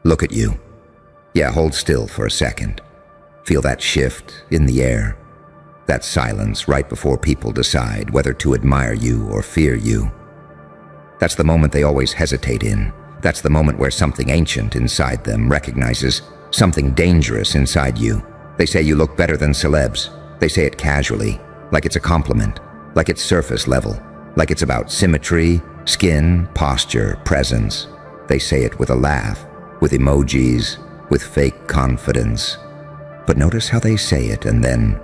Look at you. Yeah, hold still for a second. Feel that shift in the air. That silence right before people decide whether to admire you or fear you. That's the moment they always hesitate in. That's the moment where something ancient inside them recognizes something dangerous inside you. They say you look better than celebs. They say it casually, like it's a compliment, like it's surface level, like it's about symmetry, skin, posture, presence. They say it with a laugh, with emojis, with fake confidence. But notice how they say it and then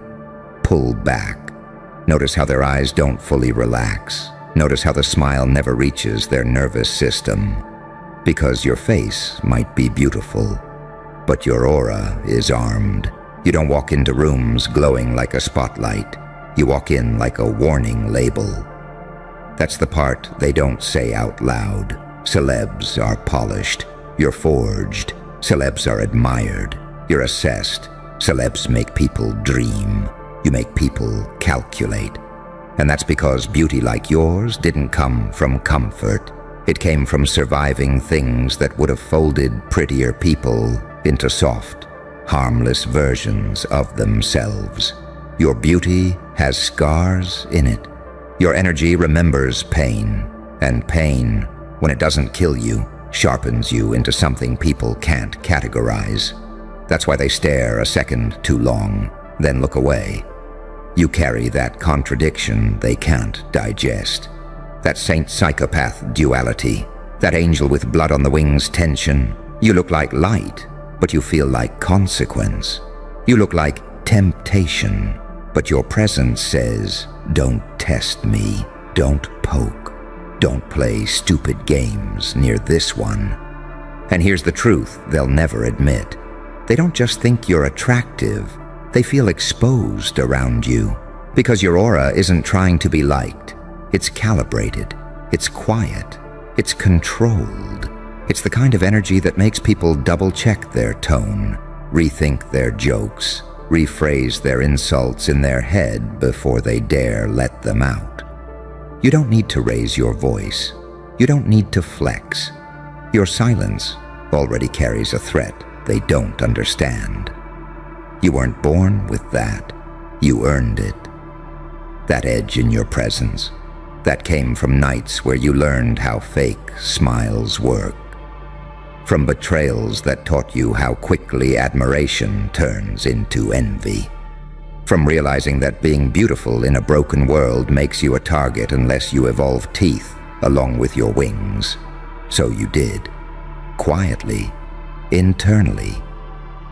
pull back. Notice how their eyes don't fully relax. Notice how the smile never reaches their nervous system. Because your face might be beautiful, but your aura is armed. You don't walk into rooms glowing like a spotlight. You walk in like a warning label. That's the part they don't say out loud. Celebs are polished. You're forged. Celebs are admired. You're assessed. Celebs make people dream. You make people calculate. And that's because beauty like yours didn't come from comfort. It came from surviving things that would have folded prettier people into soft, harmless versions of themselves. Your beauty has scars in it. Your energy remembers pain, and pain, when it doesn't kill you, sharpens you into something people can't categorize. That's why they stare a second too long, then look away. You carry that contradiction they can't digest. That saint-psychopath duality, that angel with blood on the wings tension. You look like light, but you feel like consequence. You look like temptation, but your presence says, don't test me, don't poke, don't play stupid games near this one. And here's the truth they'll never admit. They don't just think you're attractive, they feel exposed around you. Because your aura isn't trying to be liked. It's calibrated, it's quiet, it's controlled. It's the kind of energy that makes people double-check their tone, rethink their jokes, rephrase their insults in their head before they dare let them out. You don't need to raise your voice. You don't need to flex. Your silence already carries a threat they don't understand. You weren't born with that. You earned it. That edge in your presence. That came from nights where you learned how fake smiles work. From betrayals that taught you how quickly admiration turns into envy. From realizing that being beautiful in a broken world makes you a target unless you evolve teeth along with your wings. So you did. Quietly. Internally.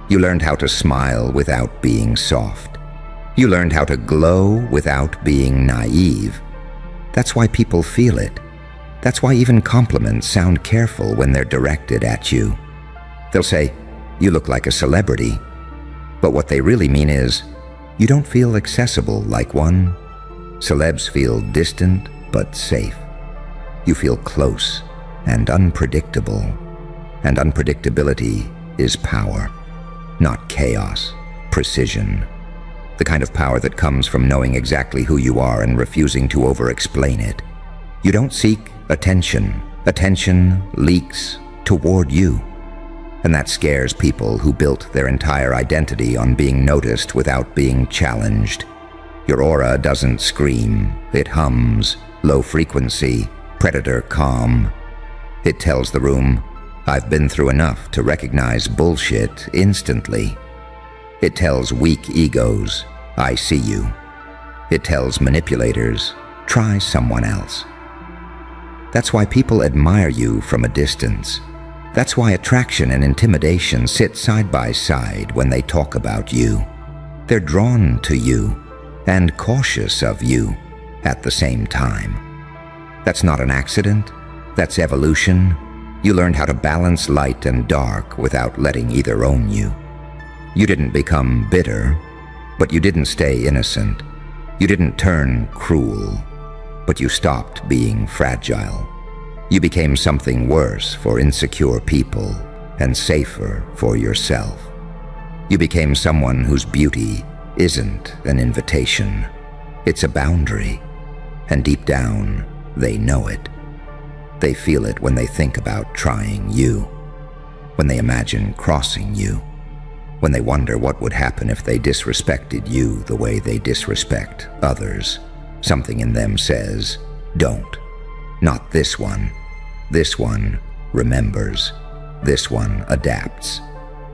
You learned how to smile without being soft. You learned how to glow without being naive. That's why people feel it. That's why even compliments sound careful when they're directed at you. They'll say, you look like a celebrity. But what they really mean is, you don't feel accessible like one. Celebs feel distant but safe. You feel close and unpredictable. And unpredictability is power, not chaos, precision. The kind of power that comes from knowing exactly who you are and refusing to over-explain it. You don't seek attention. Attention leaks toward you. And that scares people who built their entire identity on being noticed without being challenged. Your aura doesn't scream. It hums, low frequency, predator calm. It tells the room, I've been through enough to recognize bullshit instantly. It tells weak egos, I see you. It tells manipulators, try someone else. That's why people admire you from a distance. That's why attraction and intimidation sit side by side when they talk about you. They're drawn to you and cautious of you at the same time. That's not an accident. That's evolution. You learned how to balance light and dark without letting either own you. You didn't become bitter, but you didn't stay innocent. You didn't turn cruel, but you stopped being fragile. You became something worse for insecure people and safer for yourself. You became someone whose beauty isn't an invitation. It's a boundary, and deep down, they know it. They feel it when they think about trying you. when they imagine crossing you, when they wonder what would happen if they disrespected you the way they disrespect others. Something in them says, don't. Not this one. This one remembers. This one adapts.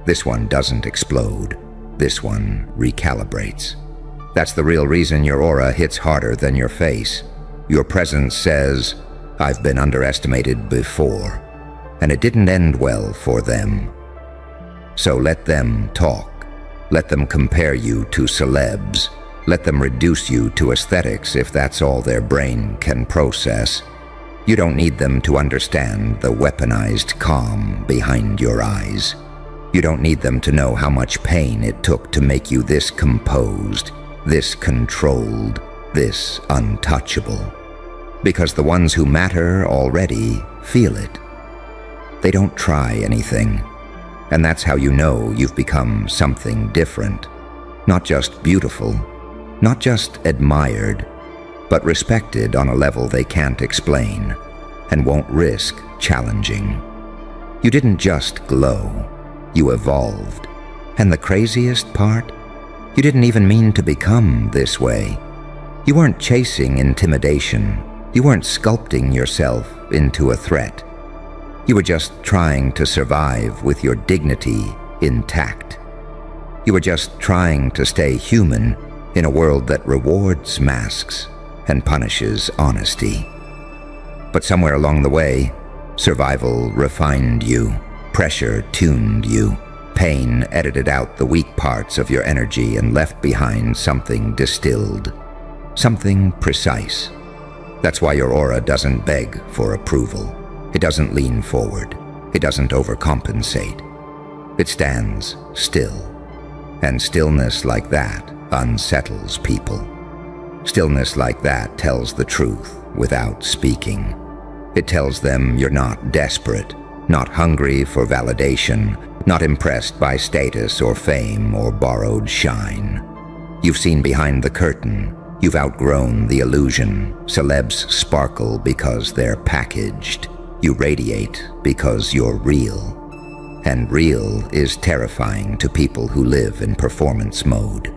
This one doesn't explode. This one recalibrates. That's the real reason your aura hits harder than your face. Your presence says, I've been underestimated before, and it didn't end well for them. So let them talk. Let them compare you to celebs. Let them reduce you to aesthetics if that's all their brain can process. You don't need them to understand the weaponized calm behind your eyes. You don't need them to know how much pain it took to make you this composed, this controlled, this untouchable. Because the ones who matter already feel it. They don't try anything. And that's how you know you've become something different. Not just beautiful, not just admired, but respected on a level they can't explain and won't risk challenging. You didn't just glow, you evolved. And the craziest part? You didn't even mean to become this way. You weren't chasing intimidation. You weren't sculpting yourself into a threat. You were just trying to survive with your dignity intact. You were just trying to stay human in a world that rewards masks and punishes honesty. But somewhere along the way, survival refined you, pressure tuned you, pain edited out the weak parts of your energy and left behind something distilled, something precise. That's why your aura doesn't beg for approval. It doesn't lean forward. It doesn't overcompensate. It stands still. And stillness like that unsettles people. Stillness like that tells the truth without speaking. It tells them you're not desperate, not hungry for validation, not impressed by status or fame or borrowed shine. You've seen behind the curtain. You've outgrown the illusion. Celebs sparkle because they're packaged. You radiate because you're real. And real is terrifying to people who live in performance mode.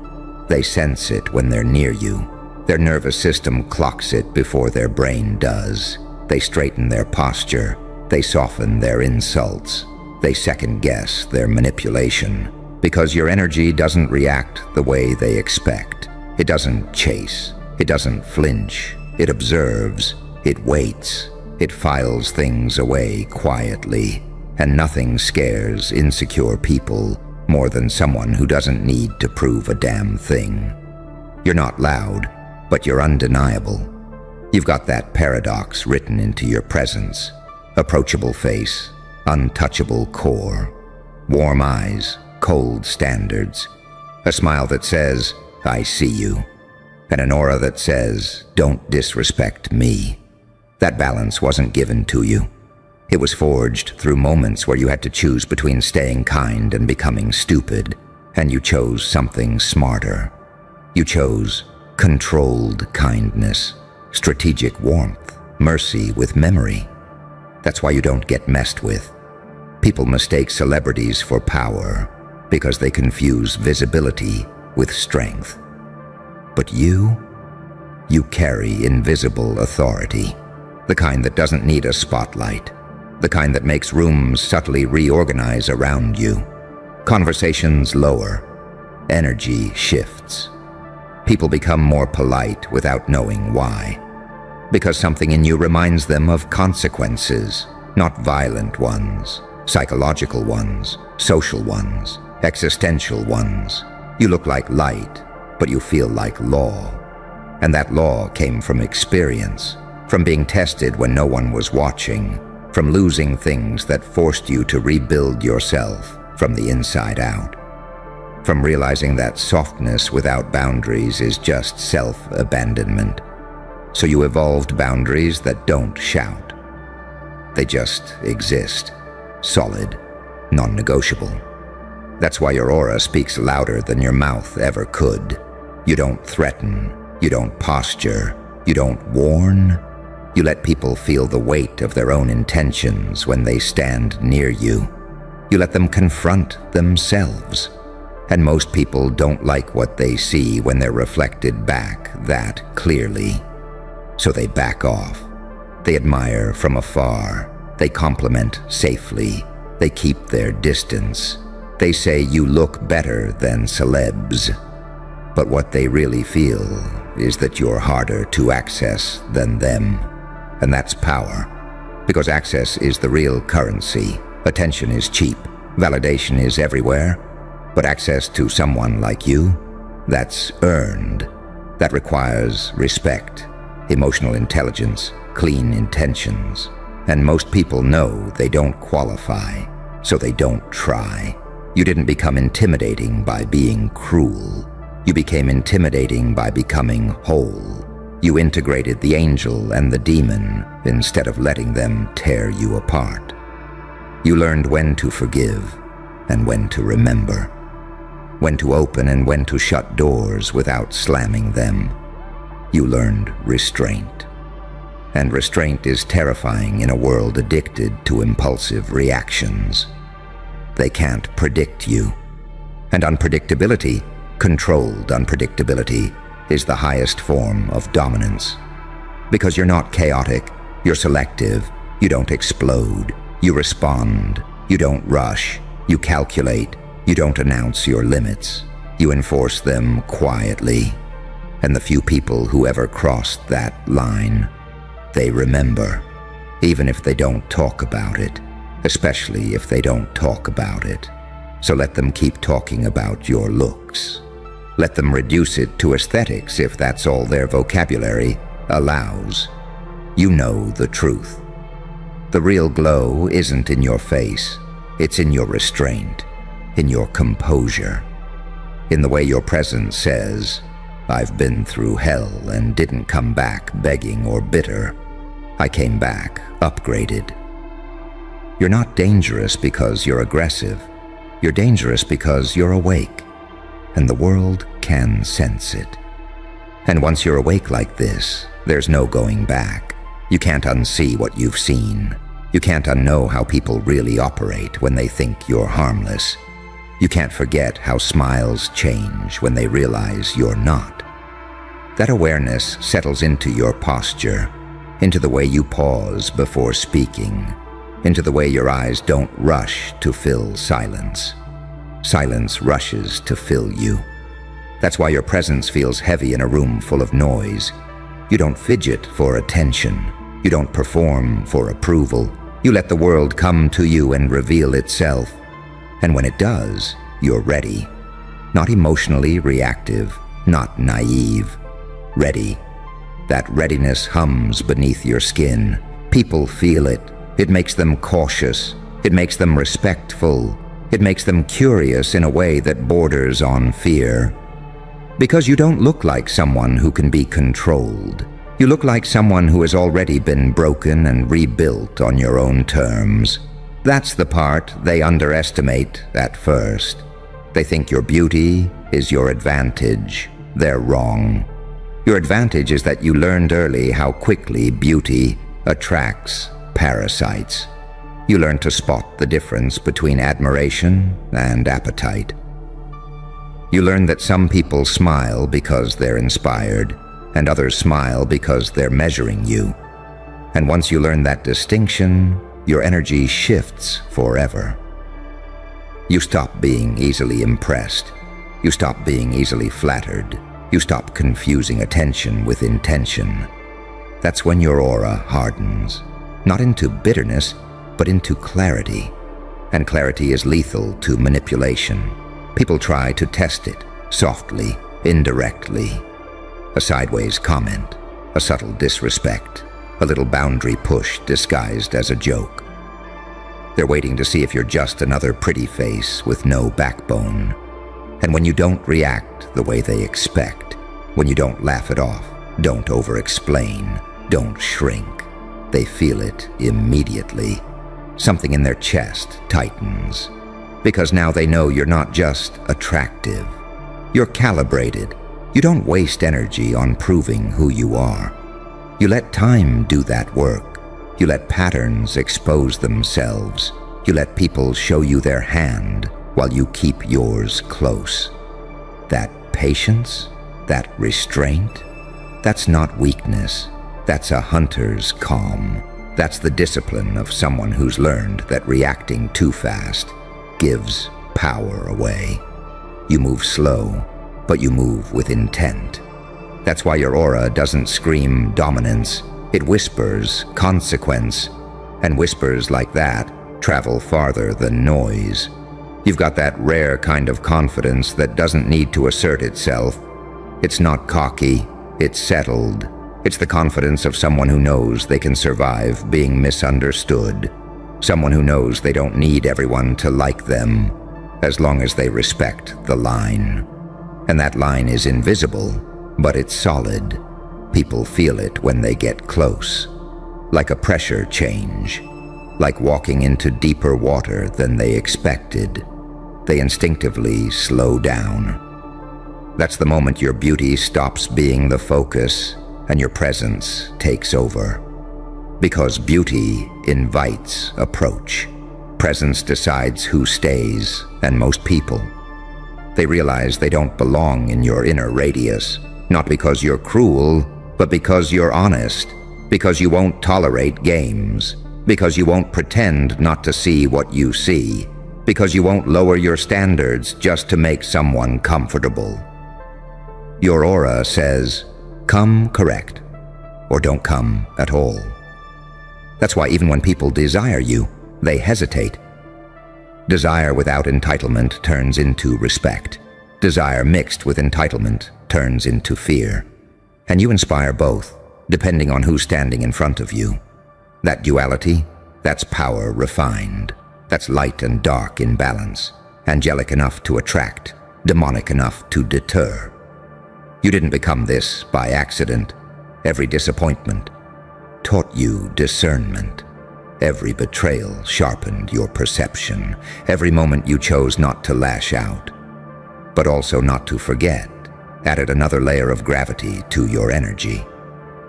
They sense it when they're near you. Their nervous system clocks it before their brain does. They straighten their posture. They soften their insults. They second-guess their manipulation. Because your energy doesn't react the way they expect. It doesn't chase. It doesn't flinch. It observes. It waits. It files things away quietly. And nothing scares insecure people more than someone who doesn't need to prove a damn thing. You're not loud, but you're undeniable. You've got that paradox written into your presence. Approachable face, untouchable core, warm eyes, cold standards, a smile that says, I see you, and an aura that says, don't disrespect me. That balance wasn't given to you. It was forged through moments where you had to choose between staying kind and becoming stupid, and you chose something smarter. You chose controlled kindness, strategic warmth, mercy with memory. That's why you don't get messed with. People mistake celebrities for power because they confuse visibility with strength. But you carry invisible authority, the kind that doesn't need a spotlight, the kind that makes rooms subtly reorganize around you. Conversations lower, energy shifts. People become more polite without knowing why, because something in you reminds them of consequences, not violent ones, psychological ones, social ones, existential ones. You look like light, but you feel like law. And that law came from experience, from being tested when no one was watching, from losing things that forced you to rebuild yourself from the inside out, from realizing that softness without boundaries is just self-abandonment. So you evolved boundaries that don't shout. They just exist, solid, non-negotiable. That's why your aura speaks louder than your mouth ever could. You don't threaten, you don't posture, you don't warn. You let people feel the weight of their own intentions when they stand near you. You let them confront themselves. And most people don't like what they see when they're reflected back that clearly. So they back off. They admire from afar. They compliment safely. They keep their distance. They say you look better than celebs. But what they really feel is that you're harder to access than them. And that's power. Because access is the real currency. Attention is cheap. Validation is everywhere. But access to someone like you, that's earned. That requires respect, emotional intelligence, clean intentions. And most people know they don't qualify, so they don't try. You didn't become intimidating by being cruel. You became intimidating by becoming whole. You integrated the angel and the demon instead of letting them tear you apart. You learned when to forgive and when to remember. When to open and when to shut doors without slamming them. You learned restraint. And restraint is terrifying in a world addicted to impulsive reactions. They can't predict you. And unpredictability, controlled unpredictability, is the highest form of dominance. Because you're not chaotic, you're selective, you don't explode, you respond, you don't rush, you calculate, you don't announce your limits. You enforce them quietly. And the few people who ever crossed that line, they remember, even if they don't talk about it, especially if they don't talk about it. So let them keep talking about your looks. Let them reduce it to aesthetics if that's all their vocabulary allows. You know the truth. The real glow isn't in your face, it's in your restraint. In your composure, in the way your presence says, I've been through hell and didn't come back begging or bitter. I came back upgraded. You're not dangerous because you're aggressive. You're dangerous because you're awake, and the world can sense it. And once you're awake like this, there's no going back. You can't unsee what you've seen. You can't unknow how people really operate when they think you're harmless. You can't forget how smiles change when they realize you're not. That awareness settles into your posture, into the way you pause before speaking, into the way your eyes don't rush to fill silence. Silence rushes to fill you. That's why your presence feels heavy in a room full of noise. You don't fidget for attention. You don't perform for approval. You let the world come to you and reveal itself. And when it does, you're ready. Not emotionally reactive, not naive. Ready. That readiness hums beneath your skin. People feel it. It makes them cautious. It makes them respectful. It makes them curious in a way that borders on fear. Because you don't look like someone who can be controlled. You look like someone who has already been broken and rebuilt on your own terms. That's the part they underestimate at first. They think your beauty is your advantage. They're wrong. Your advantage is that you learned early how quickly beauty attracts parasites. You learned to spot the difference between admiration and appetite. You learn that some people smile because they're inspired, and others smile because they're measuring you. And once you learn that distinction, your energy shifts forever. You stop being easily impressed. You stop being easily flattered. You stop confusing attention with intention. That's when your aura hardens, not into bitterness, but into clarity. And clarity is lethal to manipulation. People try to test it, softly, indirectly. A sideways comment, a subtle disrespect, a little boundary push disguised as a joke. They're waiting to see if you're just another pretty face with no backbone. And when you don't react the way they expect, when you don't laugh it off, don't over-explain, don't shrink, they feel it immediately. Something in their chest tightens. Because now they know you're not just attractive. You're calibrated. You don't waste energy on proving who you are. You let time do that work. You let patterns expose themselves. You let people show you their hand while you keep yours close. That patience, that restraint, that's not weakness. That's a hunter's calm. That's the discipline of someone who's learned that reacting too fast gives power away. You move slow, but you move with intent. That's why your aura doesn't scream dominance. It whispers consequence, and whispers like that travel farther than noise. You've got that rare kind of confidence that doesn't need to assert itself. It's not cocky, it's settled. It's the confidence of someone who knows they can survive being misunderstood. Someone who knows they don't need everyone to like them, as long as they respect the line. And that line is invisible, but it's solid. People feel it when they get close. Like a pressure change. Like walking into deeper water than they expected. They instinctively slow down. That's the moment your beauty stops being the focus and your presence takes over. Because beauty invites approach. Presence decides who stays, and most people. They realize they don't belong in your inner radius, not because you're cruel, but because you're honest, because you won't tolerate games, because you won't pretend not to see what you see, because you won't lower your standards just to make someone comfortable. Your aura says, come correct, or don't come at all. That's why even when people desire you, they hesitate. Desire without entitlement turns into respect. Desire mixed with entitlement turns into fear. And you inspire both, depending on who's standing in front of you. That duality, that's power refined. That's light and dark in balance. Angelic enough to attract, demonic enough to deter. You didn't become this by accident. Every disappointment taught you discernment. Every betrayal sharpened your perception. Every moment you chose not to lash out, but also not to forget, added another layer of gravity to your energy.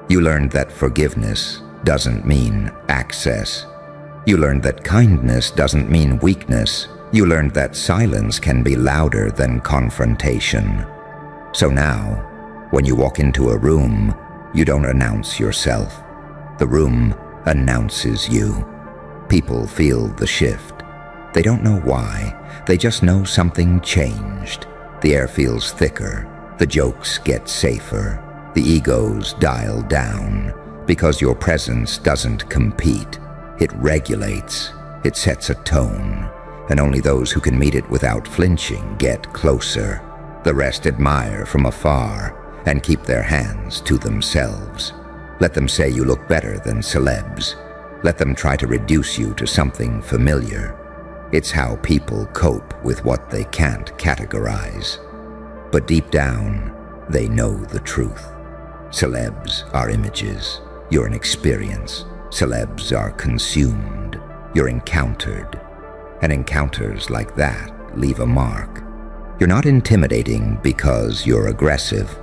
You learned that forgiveness doesn't mean access. You learned that kindness doesn't mean weakness. You learned that silence can be louder than confrontation. So now, when you walk into a room, you don't announce yourself. The room announces you. People feel the shift. They don't know why. They just know something changed. The air feels thicker. The jokes get safer. The egos dial down. Because your presence doesn't compete. It regulates. It sets a tone. And only those who can meet it without flinching get closer. The rest admire from afar and keep their hands to themselves. Let them say you look better than celebs. Let them try to reduce you to something familiar. It's how people cope with what they can't categorize. But deep down, they know the truth. Celebs are images. You're an experience. Celebs are consumed. You're encountered. And encounters like that leave a mark. You're not intimidating because you're aggressive.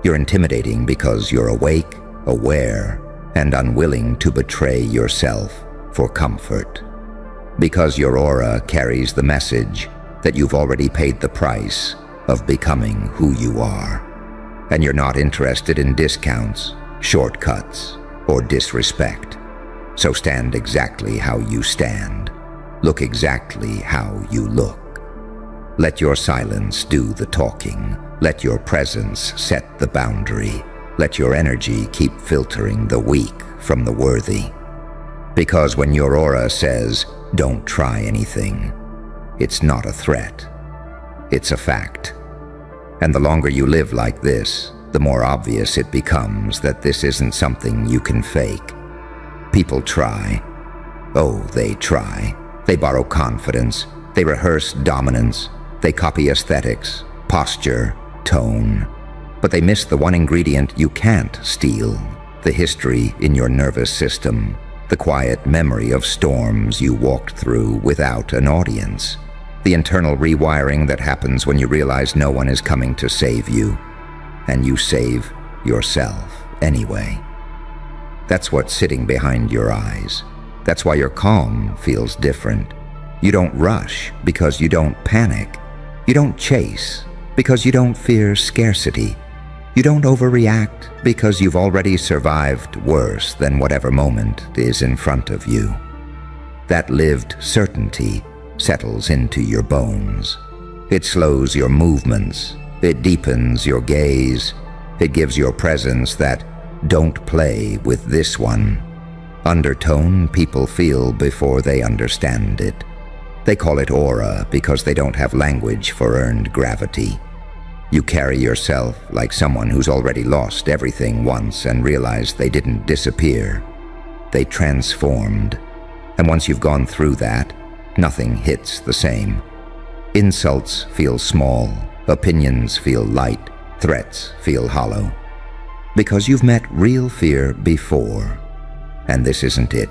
You're intimidating because you're awake, aware, and unwilling to betray yourself for comfort. Because your aura carries the message that you've already paid the price of becoming who you are. And you're not interested in discounts, shortcuts, or disrespect. So stand exactly how you stand. Look exactly how you look. Let your silence do the talking. Let your presence set the boundary. Let your energy keep filtering the weak from the worthy. Because when your aura says, don't try anything, it's not a threat. It's a fact. And the longer you live like this, the more obvious it becomes that this isn't something you can fake. People try. Oh, they try. They borrow confidence. They rehearse dominance. They copy aesthetics, posture, tone. But they miss the one ingredient you can't steal, the history in your nervous system, the quiet memory of storms you walked through without an audience, the internal rewiring that happens when you realize no one is coming to save you, and you save yourself anyway. That's what's sitting behind your eyes. That's why your calm feels different. You don't rush because you don't panic. You don't chase because you don't fear scarcity. You don't overreact because you've already survived worse than whatever moment is in front of you. That lived certainty settles into your bones. It slows your movements. It deepens your gaze. It gives your presence that "don't play with this one" undertone people feel before they understand it. They call it aura because they don't have language for earned gravity. You carry yourself like someone who's already lost everything once and realized they didn't disappear. They transformed. And once you've gone through that, nothing hits the same. Insults feel small, opinions feel light, threats feel hollow. Because you've met real fear before, and this isn't it.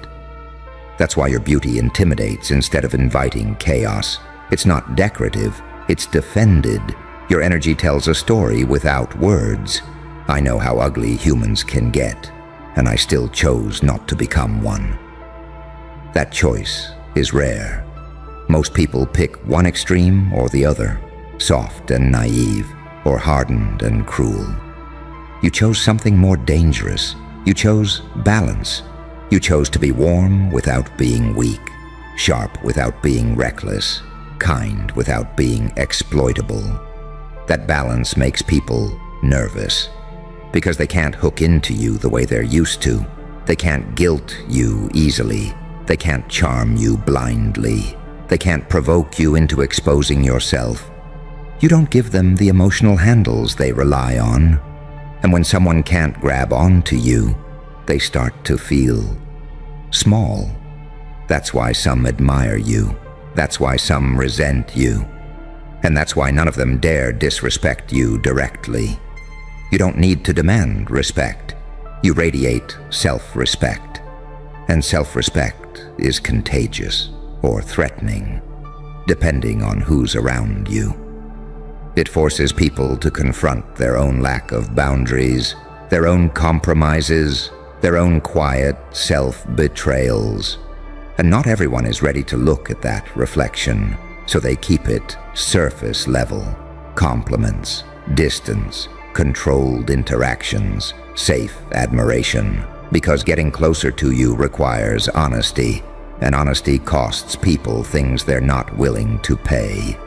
That's why your beauty intimidates instead of inviting chaos. It's not decorative, it's defended. Your energy tells a story without words. I know how ugly humans can get, and I still chose not to become one. That choice is rare. Most people pick one extreme or the other, soft and naive, or hardened and cruel. You chose something more dangerous. You chose balance. You chose to be warm without being weak, sharp without being reckless, kind without being exploitable. That balance makes people nervous because they can't hook into you the way they're used to. They can't guilt you easily. They can't charm you blindly. They can't provoke you into exposing yourself. You don't give them the emotional handles they rely on. And when someone can't grab onto you, they start to feel small. That's why some admire you. That's why some resent you. And that's why none of them dare disrespect you directly. You don't need to demand respect. You radiate self-respect. And self-respect is contagious or threatening, depending on who's around you. It forces people to confront their own lack of boundaries, their own compromises, their own quiet self-betrayals. And not everyone is ready to look at that reflection, so they keep it surface level. Compliments, distance, controlled interactions, safe admiration. Because getting closer to you requires honesty, and honesty costs people things they're not willing to pay.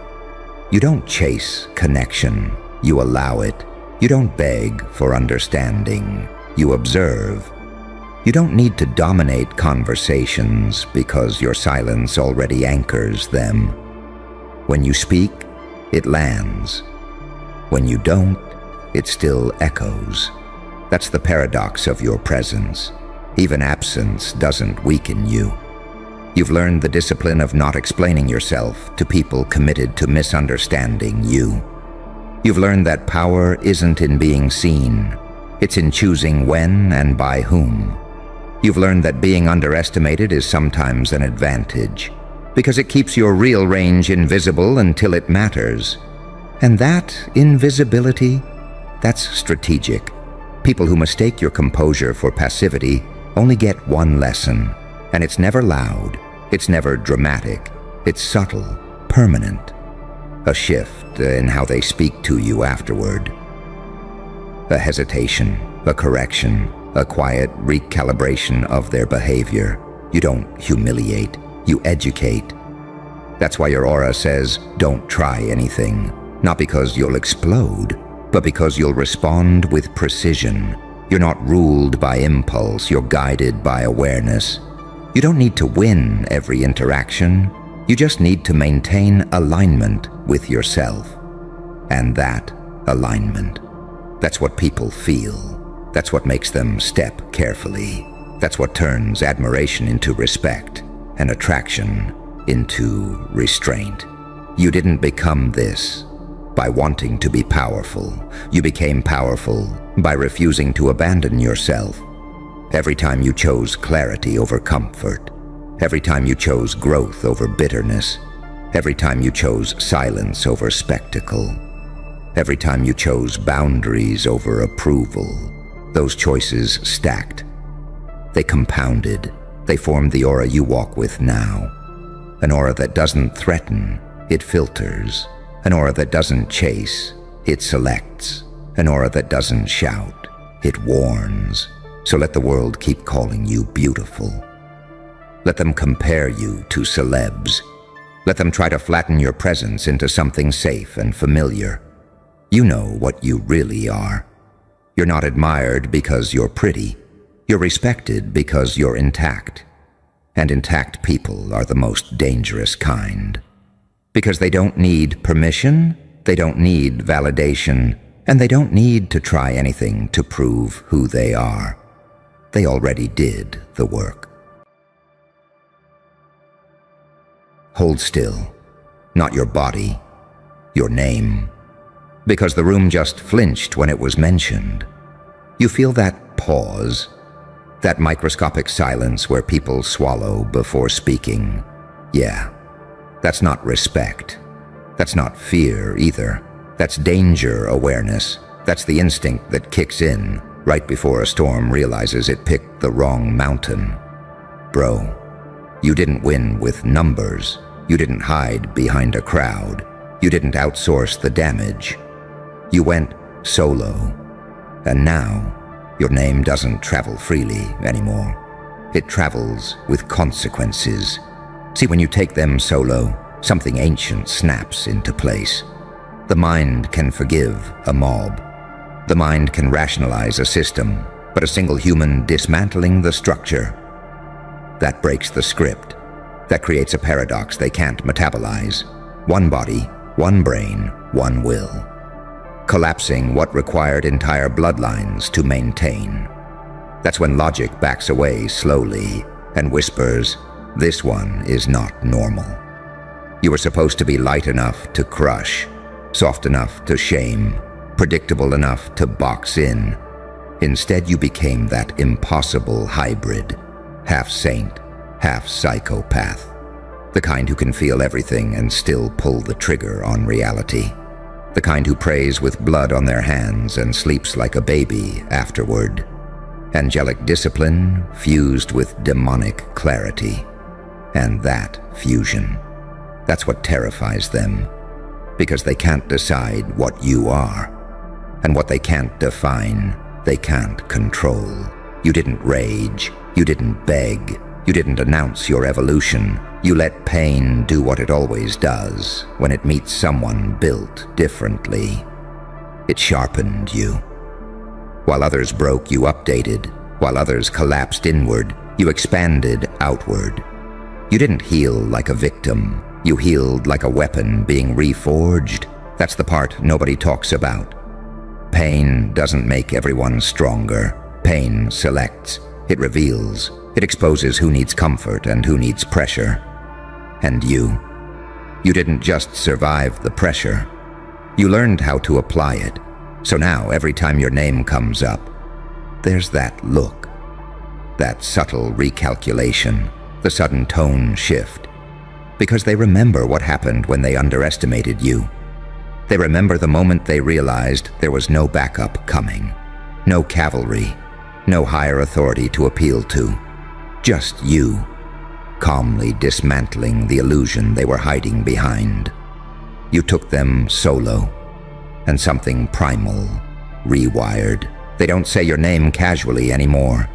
You don't chase connection, you allow it. You don't beg for understanding, you observe. You don't need to dominate conversations because your silence already anchors them. When you speak, it lands. When you don't, it still echoes. That's the paradox of your presence. Even absence doesn't weaken you. You've learned the discipline of not explaining yourself to people committed to misunderstanding you. You've learned that power isn't in being seen. It's in choosing when and by whom. You've learned that being underestimated is sometimes an advantage, because it keeps your real range invisible until it matters. And that invisibility, that's strategic. People who mistake your composure for passivity only get one lesson, and it's never loud, it's never dramatic, it's subtle, permanent. A shift in how they speak to you afterward. A hesitation, a correction, a quiet recalibration of their behavior. You don't humiliate, you educate. That's why your aura says, don't try anything. Not because you'll explode, but because you'll respond with precision. You're not ruled by impulse, you're guided by awareness. You don't need to win every interaction. You just need to maintain alignment with yourself. And that alignment, that's what people feel. That's what makes them step carefully. That's what turns admiration into respect and attraction into restraint. You didn't become this by wanting to be powerful. You became powerful by refusing to abandon yourself. Every time you chose clarity over comfort, every time you chose growth over bitterness, every time you chose silence over spectacle, every time you chose boundaries over approval, those choices stacked. They compounded. They formed the aura you walk with now. An aura that doesn't threaten, it filters. An aura that doesn't chase, it selects. An aura that doesn't shout, it warns. So let the world keep calling you beautiful. Let them compare you to celebs. Let them try to flatten your presence into something safe and familiar. You know what you really are. You're not admired because you're pretty. You're respected because you're intact. And intact people are the most dangerous kind. Because they don't need permission, they don't need validation, and they don't need to try anything to prove who they are. They already did the work. Hold still. Not your body, your name. Because the room just flinched when it was mentioned. You feel that pause, that microscopic silence where people swallow before speaking. Yeah, that's not respect. That's not fear either. That's danger awareness. That's the instinct that kicks in right before a storm realizes it picked the wrong mountain. Bro, you didn't win with numbers. You didn't hide behind a crowd. You didn't outsource the damage. You went solo. And now, your name doesn't travel freely anymore. It travels with consequences. See, when you take them solo, something ancient snaps into place. The mind can forgive a mob. The mind can rationalize a system, but a single human dismantling the structure, that breaks the script. That creates a paradox they can't metabolize. One body, one brain, one will. Collapsing what required entire bloodlines to maintain. That's when logic backs away slowly and whispers, "This one is not normal." You were supposed to be light enough to crush, soft enough to shame, predictable enough to box in. Instead, you became that impossible hybrid, half saint, half psychopath. The kind who can feel everything and still pull the trigger on reality. The kind who prays with blood on their hands and sleeps like a baby afterward. Angelic discipline fused with demonic clarity. And that fusion, that's what terrifies them. Because they can't decide what you are. And what they can't define, they can't control. You didn't rage. You didn't beg. You didn't announce your evolution. You let pain do what it always does when it meets someone built differently. It sharpened you. While others broke, you updated. While others collapsed inward, you expanded outward. You didn't heal like a victim. You healed like a weapon being reforged. That's the part nobody talks about. Pain doesn't make everyone stronger. Pain selects. It reveals. It exposes who needs comfort and who needs pressure. And you didn't just survive the pressure. You learned how to apply it. So now, every time your name comes up, there's that look, that subtle recalculation, the sudden tone shift. Because they remember what happened when they underestimated you. They remember the moment they realized there was no backup coming, no cavalry, no higher authority to appeal to. Just you, calmly dismantling the illusion they were hiding behind. You took them solo, and something primal, rewired. They don't say your name casually anymore.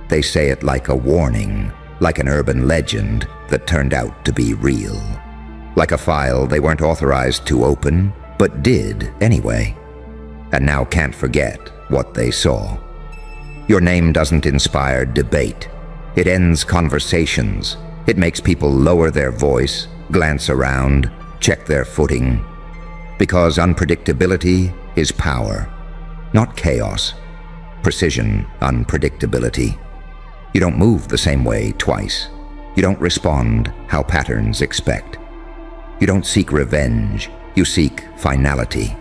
They say it like a warning, like an urban legend that turned out to be real. Like a file they weren't authorized to open, but did anyway. And now can't forget what they saw. Your name doesn't inspire debate. It ends conversations. It makes people lower their voice, glance around, check their footing. Because unpredictability is power, not chaos. Precision, unpredictability. You don't move the same way twice. You don't respond how patterns expect. You don't seek revenge. You seek finality.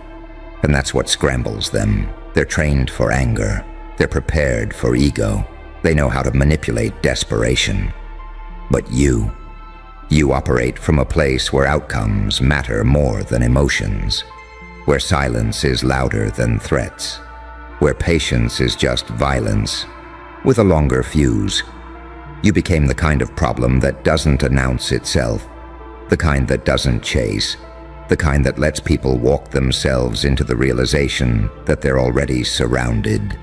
And that's what scrambles them. They're trained for anger. They're prepared for ego. They know how to manipulate desperation. But you operate from a place where outcomes matter more than emotions, where silence is louder than threats, where patience is just violence, with a longer fuse. You became the kind of problem that doesn't announce itself. The kind that doesn't chase. The kind that lets people walk themselves into the realization that they're already surrounded.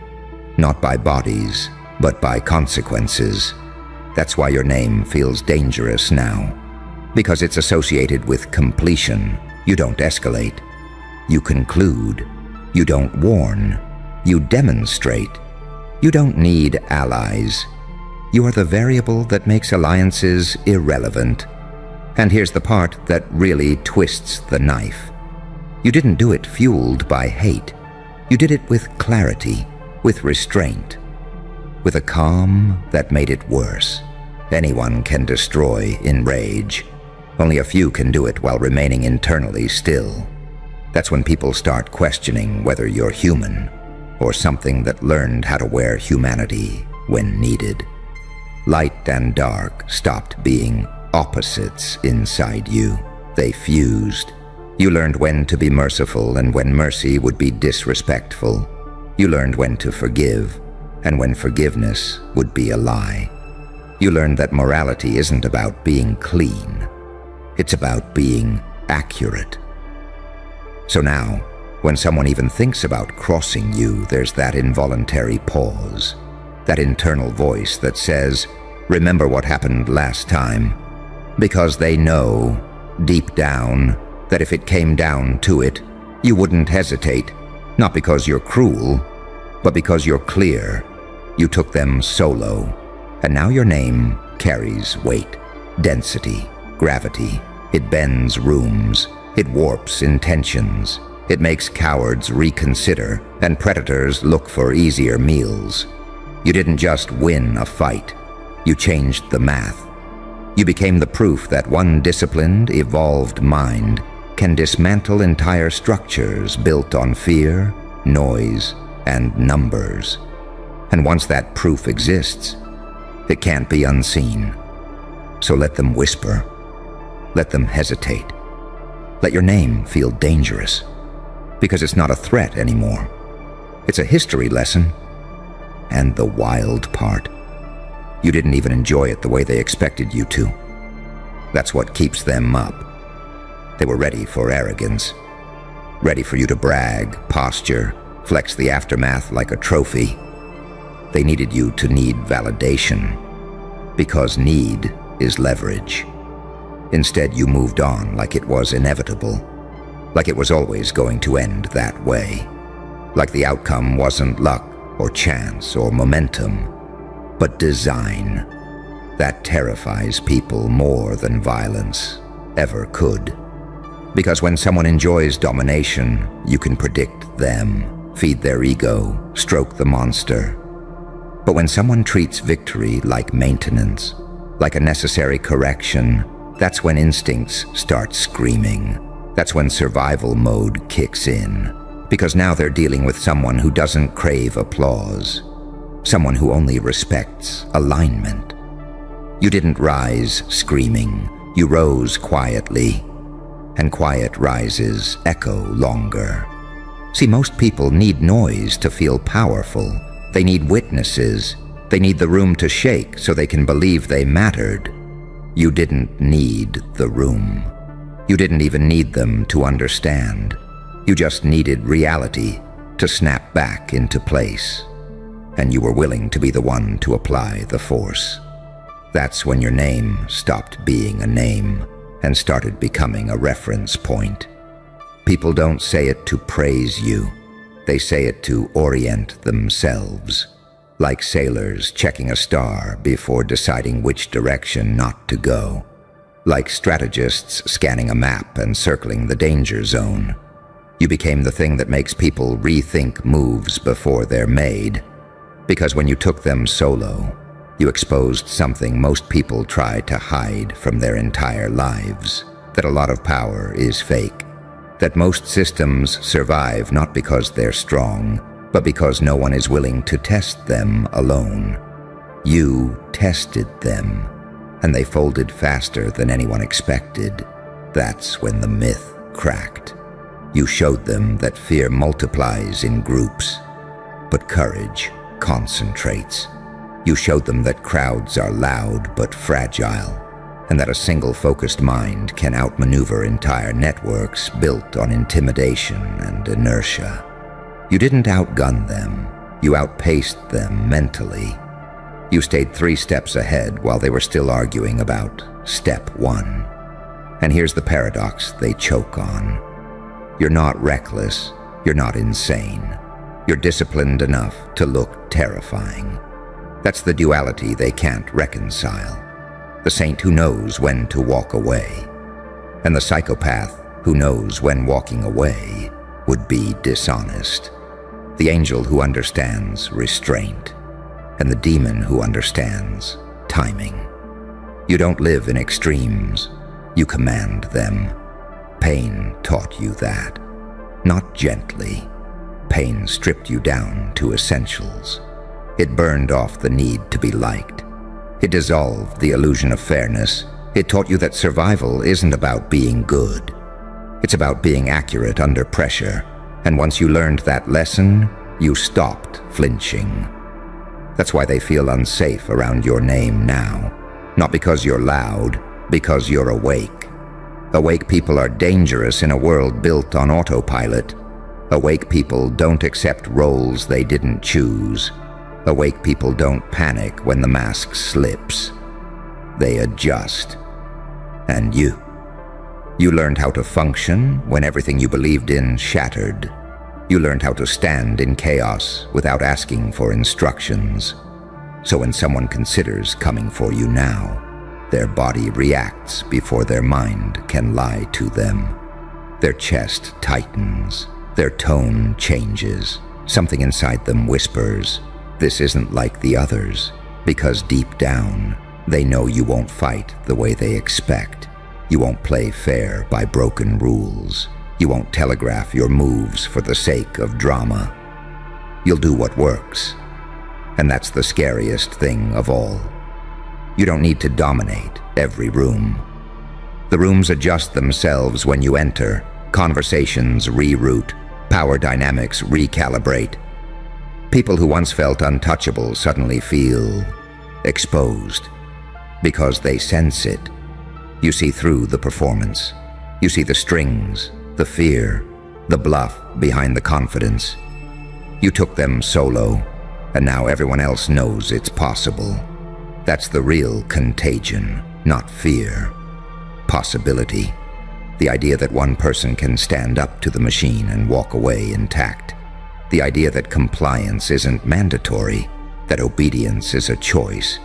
Not by bodies, but by consequences. That's why your name feels dangerous now. Because it's associated with completion. You don't escalate. You conclude. You don't warn. You demonstrate. You don't need allies. You are the variable that makes alliances irrelevant. And here's the part that really twists the knife. You didn't do it fueled by hate. You did it with clarity, with restraint, with a calm that made it worse. Anyone can destroy in rage. Only a few can do it while remaining internally still. That's when people start questioning whether you're human or something that learned how to wear humanity when needed. Light and dark stopped being opposites inside you. They fused. You learned when to be merciful and when mercy would be disrespectful. You learned when to forgive and when forgiveness would be a lie. You learned that morality isn't about being clean. It's about being accurate. So now, when someone even thinks about crossing you, there's that involuntary pause, that internal voice that says, "Remember what happened last time." Because they know, deep down, that if it came down to it, you wouldn't hesitate, not because you're cruel, but because you're clear. You took them solo, and now your name carries weight, density, gravity. It bends rooms, it warps intentions, it makes cowards reconsider, and predators look for easier meals. You didn't just win a fight, you changed the math. You became the proof that one disciplined, evolved mind can dismantle entire structures built on fear, noise, and numbers. And once that proof exists, it can't be unseen. So let them whisper. Let them hesitate. Let your name feel dangerous. Because it's not a threat anymore. It's a history lesson. And the wild part. You didn't even enjoy it the way they expected you to. That's what keeps them up. They were ready for arrogance. Ready for you to brag, posture, flex the aftermath like a trophy. They needed you to need validation. Because need is leverage. Instead, you moved on like it was inevitable. Like it was always going to end that way. Like the outcome wasn't luck or chance or momentum, but design. That terrifies people more than violence ever could. Because when someone enjoys domination, you can predict them, feed their ego, stroke the monster. But when someone treats victory like maintenance, like a necessary correction, that's when instincts start screaming. That's when survival mode kicks in. Because now they're dealing with someone who doesn't crave applause. Someone who only respects alignment. You didn't rise screaming. You rose quietly. And quiet rises echo longer. See, most people need noise to feel powerful. They need witnesses. They need the room to shake so they can believe they mattered. You didn't need the room. You didn't even need them to understand. You just needed reality to snap back into place. And you were willing to be the one to apply the force. That's when your name stopped being a name and started becoming a reference point. People don't say it to praise you. They say it to orient themselves. Like sailors checking a star before deciding which direction not to go. Like strategists scanning a map and circling the danger zone. You became the thing that makes people rethink moves before they're made. Because when you took them solo, you exposed something most people try to hide from their entire lives. That a lot of power is fake. That most systems survive not because they're strong, but because no one is willing to test them alone. You tested them, and they folded faster than anyone expected. That's when the myth cracked. You showed them that fear multiplies in groups, but courage concentrates. You showed them that crowds are loud but fragile, and that a single focused mind can outmaneuver entire networks built on intimidation and inertia. You didn't outgun them, you outpaced them mentally. You stayed 3 steps ahead while they were still arguing about step 1. And here's the paradox they choke on. You're not reckless, you're not insane. You're disciplined enough to look terrifying. That's the duality they can't reconcile. The saint who knows when to walk away, and the psychopath who knows when walking away would be dishonest. The angel who understands restraint, and the demon who understands timing. You don't live in extremes, you command them. Pain taught you that. Not gently. Pain stripped you down to essentials. It burned off the need to be liked. It dissolved the illusion of fairness. It taught you that survival isn't about being good. It's about being accurate under pressure. And once you learned that lesson, you stopped flinching. That's why they feel unsafe around your name now. Not because you're loud, because you're awake. Awake people are dangerous in a world built on autopilot. Awake people don't accept roles they didn't choose. Awake people don't panic when the mask slips. They adjust. And you learned how to function when everything you believed in shattered. You learned how to stand in chaos without asking for instructions. So when someone considers coming for you now, their body reacts before their mind can lie to them. Their chest tightens. Their tone changes. Something inside them whispers, "This isn't like the others," because deep down, they know you won't fight the way they expect. You won't play fair by broken rules. You won't telegraph your moves for the sake of drama. You'll do what works. And that's the scariest thing of all. You don't need to dominate every room. The rooms adjust themselves when you enter. Conversations reroute. Power dynamics recalibrate. People who once felt untouchable suddenly feel exposed because they sense it. You see through the performance. You see the strings, the fear, the bluff behind the confidence. You took them solo, and now everyone else knows it's possible. That's the real contagion, not fear. Possibility. The idea that one person can stand up to the machine and walk away intact. The idea that compliance isn't mandatory, that obedience is a choice.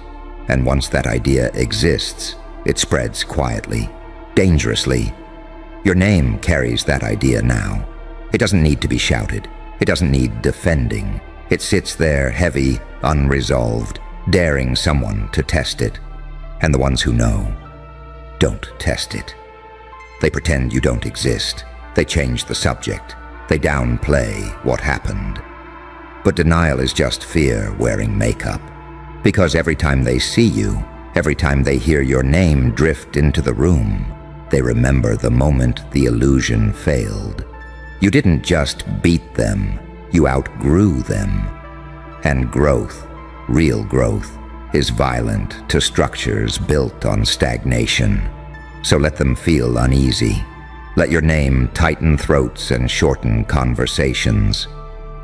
And once that idea exists, it spreads quietly, dangerously. Your name carries that idea now. It doesn't need to be shouted. It doesn't need defending. It sits there heavy, unresolved, daring someone to test it. And the ones who know, don't test it. They pretend you don't exist. They change the subject. They downplay what happened. But denial is just fear wearing makeup. Because every time they see you, every time they hear your name drift into the room, they remember the moment the illusion failed. You didn't just beat them, you outgrew them. And growth, real growth, is violent to structures built on stagnation. So let them feel uneasy. Let your name tighten throats and shorten conversations.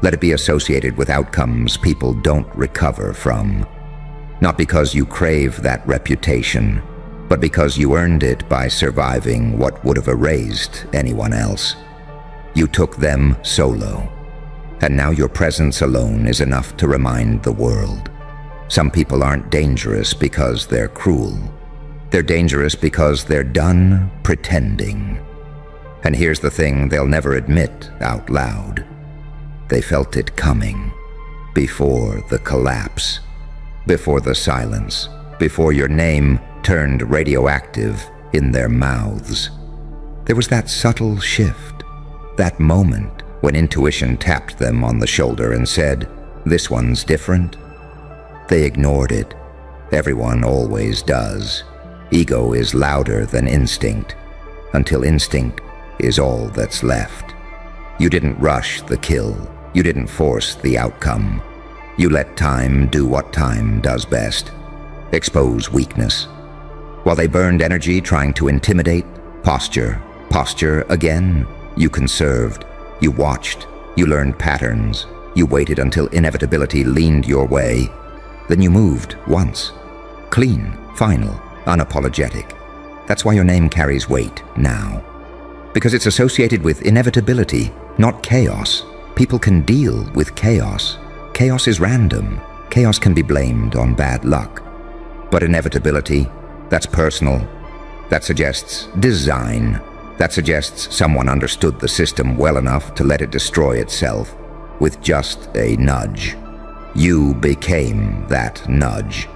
Let it be associated with outcomes people don't recover from. Not because you crave that reputation, but because you earned it by surviving what would have erased anyone else. You took them solo, and now your presence alone is enough to remind the world. Some people aren't dangerous because they're cruel. They're dangerous because they're done pretending. And here's the thing they'll never admit out loud. They felt it coming, before the collapse, before the silence, before your name turned radioactive in their mouths. There was that subtle shift, that moment when intuition tapped them on the shoulder and said, "This one's different." They ignored it. Everyone always does. Ego is louder than instinct, until instinct is all that's left. You didn't rush the kill. You didn't force the outcome. You let time do what time does best. Expose weakness. While they burned energy trying to intimidate, posture, posture again, you conserved, you watched, you learned patterns, you waited until inevitability leaned your way. Then you moved once. Clean, final, unapologetic. That's why your name carries weight now. Because it's associated with inevitability, not chaos. People can deal with chaos. Chaos is random. Chaos can be blamed on bad luck. But inevitability, that's personal. That suggests design. That suggests someone understood the system well enough to let it destroy itself with just a nudge. You became that nudge.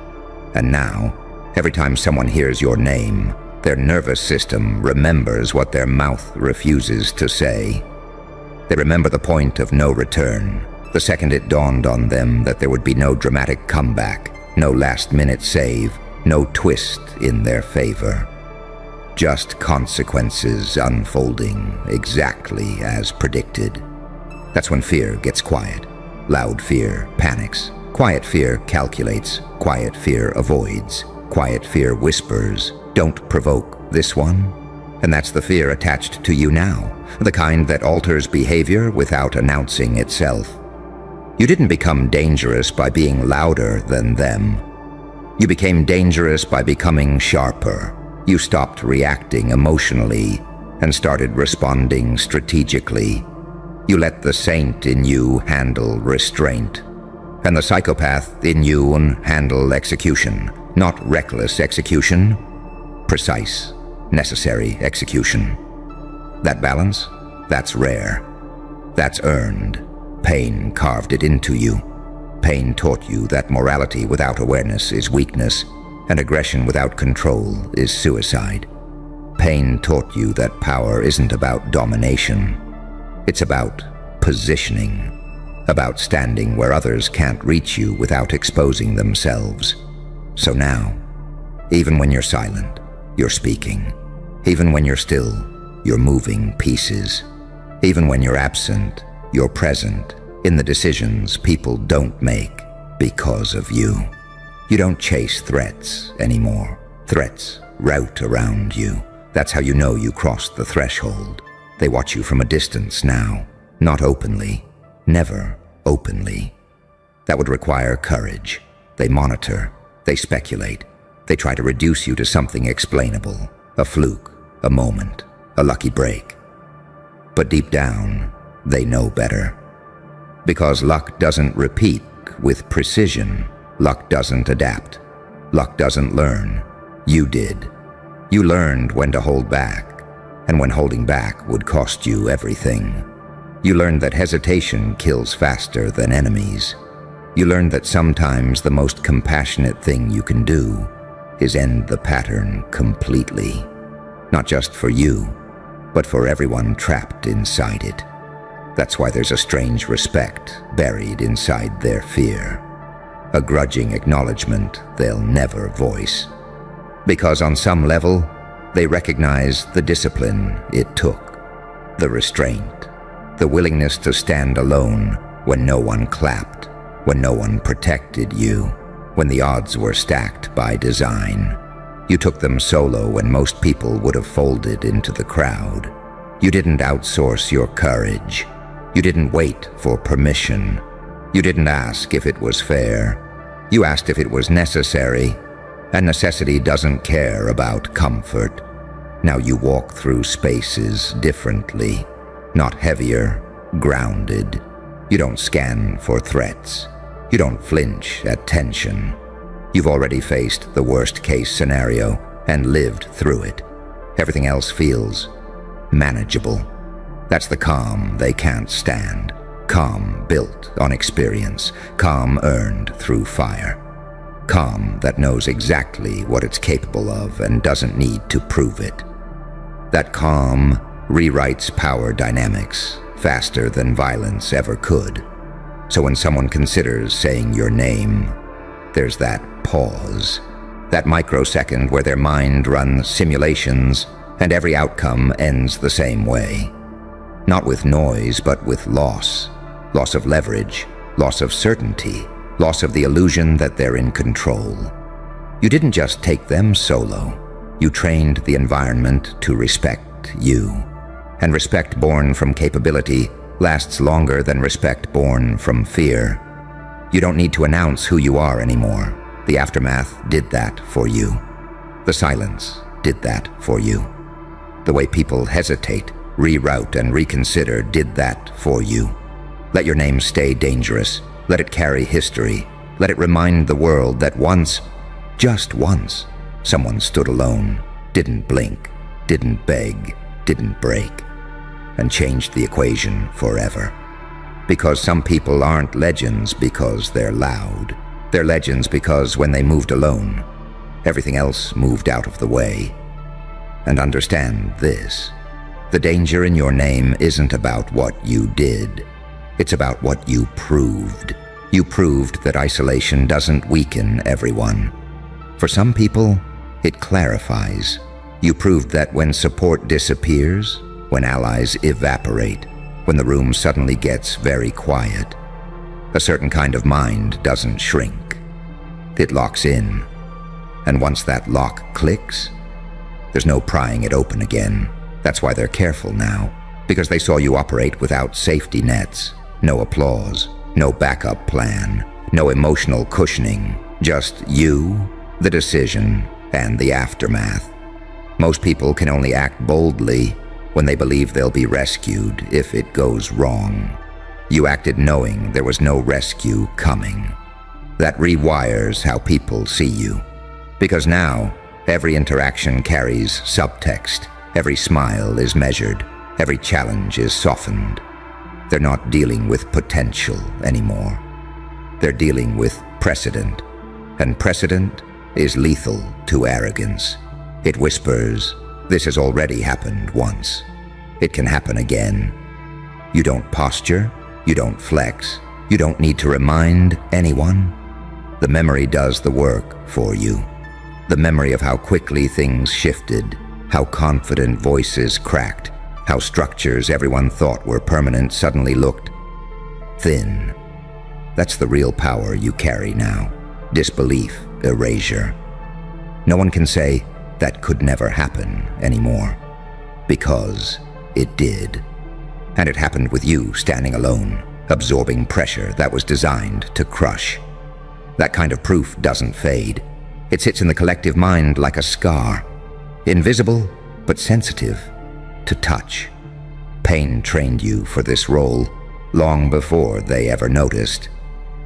And now, every time someone hears your name, their nervous system remembers what their mouth refuses to say. They remember the point of no return, the second it dawned on them that there would be no dramatic comeback, no last-minute save, no twist in their favor. Just consequences unfolding exactly as predicted. That's when fear gets quiet. Loud fear panics. Quiet fear calculates. Quiet fear avoids. Quiet fear whispers, "Don't provoke this one." And that's the fear attached to you now, the kind that alters behavior without announcing itself. You didn't become dangerous by being louder than them. You became dangerous by becoming sharper. You stopped reacting emotionally and started responding strategically. You let the saint in you handle restraint, and the psychopath in you handle execution. Not reckless execution, precise, necessary execution. That balance, that's rare. That's earned. Pain carved it into you. Pain taught you that morality without awareness is weakness, and aggression without control is suicide. Pain taught you that power isn't about domination. It's about positioning, about standing where others can't reach you without exposing themselves. So now, even when you're silent, you're speaking. Even when you're still, you're moving pieces. Even when you're absent, you're present in the decisions people don't make because of you. You don't chase threats anymore. Threats route around you. That's how you know you crossed the threshold. They watch you from a distance now, not openly, never openly. That would require courage. They monitor, they speculate, they try to reduce you to something explainable, a fluke, a moment, a lucky break. But deep down, they know better. Because luck doesn't repeat with precision. Luck doesn't adapt. Luck doesn't learn. You did. You learned when to hold back, and when holding back would cost you everything. You learned that hesitation kills faster than enemies. You learned that sometimes the most compassionate thing you can do is end the pattern completely. Not just for you, but for everyone trapped inside it. That's why there's a strange respect buried inside their fear. A grudging acknowledgement they'll never voice. Because on some level, they recognize the discipline it took, the restraint, the willingness to stand alone when no one clapped, when no one protected you, when the odds were stacked by design. You took them solo when most people would have folded into the crowd. You didn't outsource your courage. You didn't wait for permission. You didn't ask if it was fair. You asked if it was necessary, and necessity doesn't care about comfort. Now you walk through spaces differently, not heavier, grounded. You don't scan for threats. You don't flinch at tension. You've already faced the worst-case scenario and lived through it. Everything else feels manageable. That's the calm they can't stand. Calm built on experience. Calm earned through fire. Calm that knows exactly what it's capable of and doesn't need to prove it. That calm rewrites power dynamics faster than violence ever could. So when someone considers saying your name, there's that pause, that microsecond where their mind runs simulations and every outcome ends the same way. Not with noise, but with loss. Loss of leverage, loss of certainty, loss of the illusion that they're in control. You didn't just take them solo. You trained the environment to respect you. And respect born from capability lasts longer than respect born from fear. You don't need to announce who you are anymore. The aftermath did that for you. The silence did that for you. The way people hesitate, reroute, and reconsider did that for you. Let your name stay dangerous. Let it carry history. Let it remind the world that once, just once, someone stood alone, didn't blink, didn't beg, didn't break, and changed the equation forever. Because some people aren't legends because they're loud. They're legends because when they moved alone, everything else moved out of the way. And understand this. The danger in your name isn't about what you did. It's about what you proved. You proved that isolation doesn't weaken everyone. For some people, it clarifies. You proved that when support disappears, when allies evaporate, when the room suddenly gets very quiet, a certain kind of mind doesn't shrink. It locks in. And once that lock clicks, there's no prying it open again. That's why they're careful now, because they saw you operate without safety nets, no applause, no backup plan, no emotional cushioning, just you, the decision, and the aftermath. Most people can only act boldly when they believe they'll be rescued if it goes wrong. You acted knowing there was no rescue coming. That rewires how people see you. Because now, every interaction carries subtext. Every smile is measured. Every challenge is softened. They're not dealing with potential anymore. They're dealing with precedent. And precedent is lethal to arrogance. It whispers, this has already happened once. It can happen again. You don't posture. You don't flex. You don't need to remind anyone. The memory does the work for you. The memory of how quickly things shifted, how confident voices cracked, how structures everyone thought were permanent suddenly looked thin. That's the real power you carry now. Disbelief, erasure. No one can say, that could never happen anymore. Because it did. And it happened with you standing alone, absorbing pressure that was designed to crush. That kind of proof doesn't fade. It sits in the collective mind like a scar. Invisible, but sensitive to touch. Pain trained you for this role long before they ever noticed.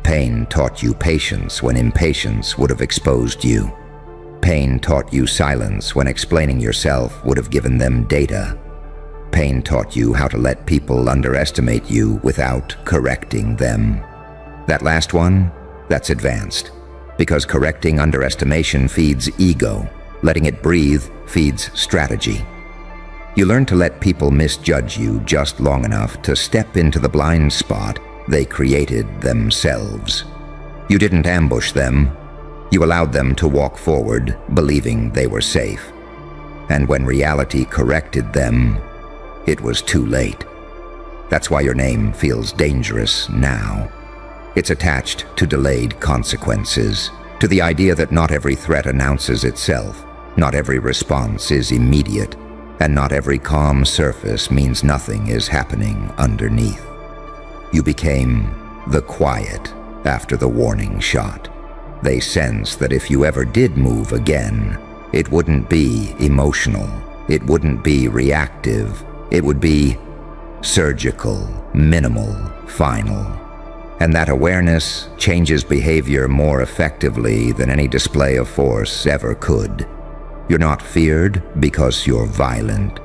Pain taught you patience when impatience would have exposed you. Pain taught you silence when explaining yourself would have given them data. Pain taught you how to let people underestimate you without correcting them. That last one, that's advanced. Because correcting underestimation feeds ego. Letting it breathe feeds strategy. You learn to let people misjudge you just long enough to step into the blind spot they created themselves. You didn't ambush them. You allowed them to walk forward, believing they were safe. And when reality corrected them, it was too late. That's why your name feels dangerous now. It's attached to delayed consequences, to the idea that not every threat announces itself, not every response is immediate, and not every calm surface means nothing is happening underneath. You became the quiet after the warning shot. They sense that if you ever did move again, it wouldn't be emotional, it wouldn't be reactive, it would be surgical, minimal, final. And that awareness changes behavior more effectively than any display of force ever could. You're not feared because you're violent.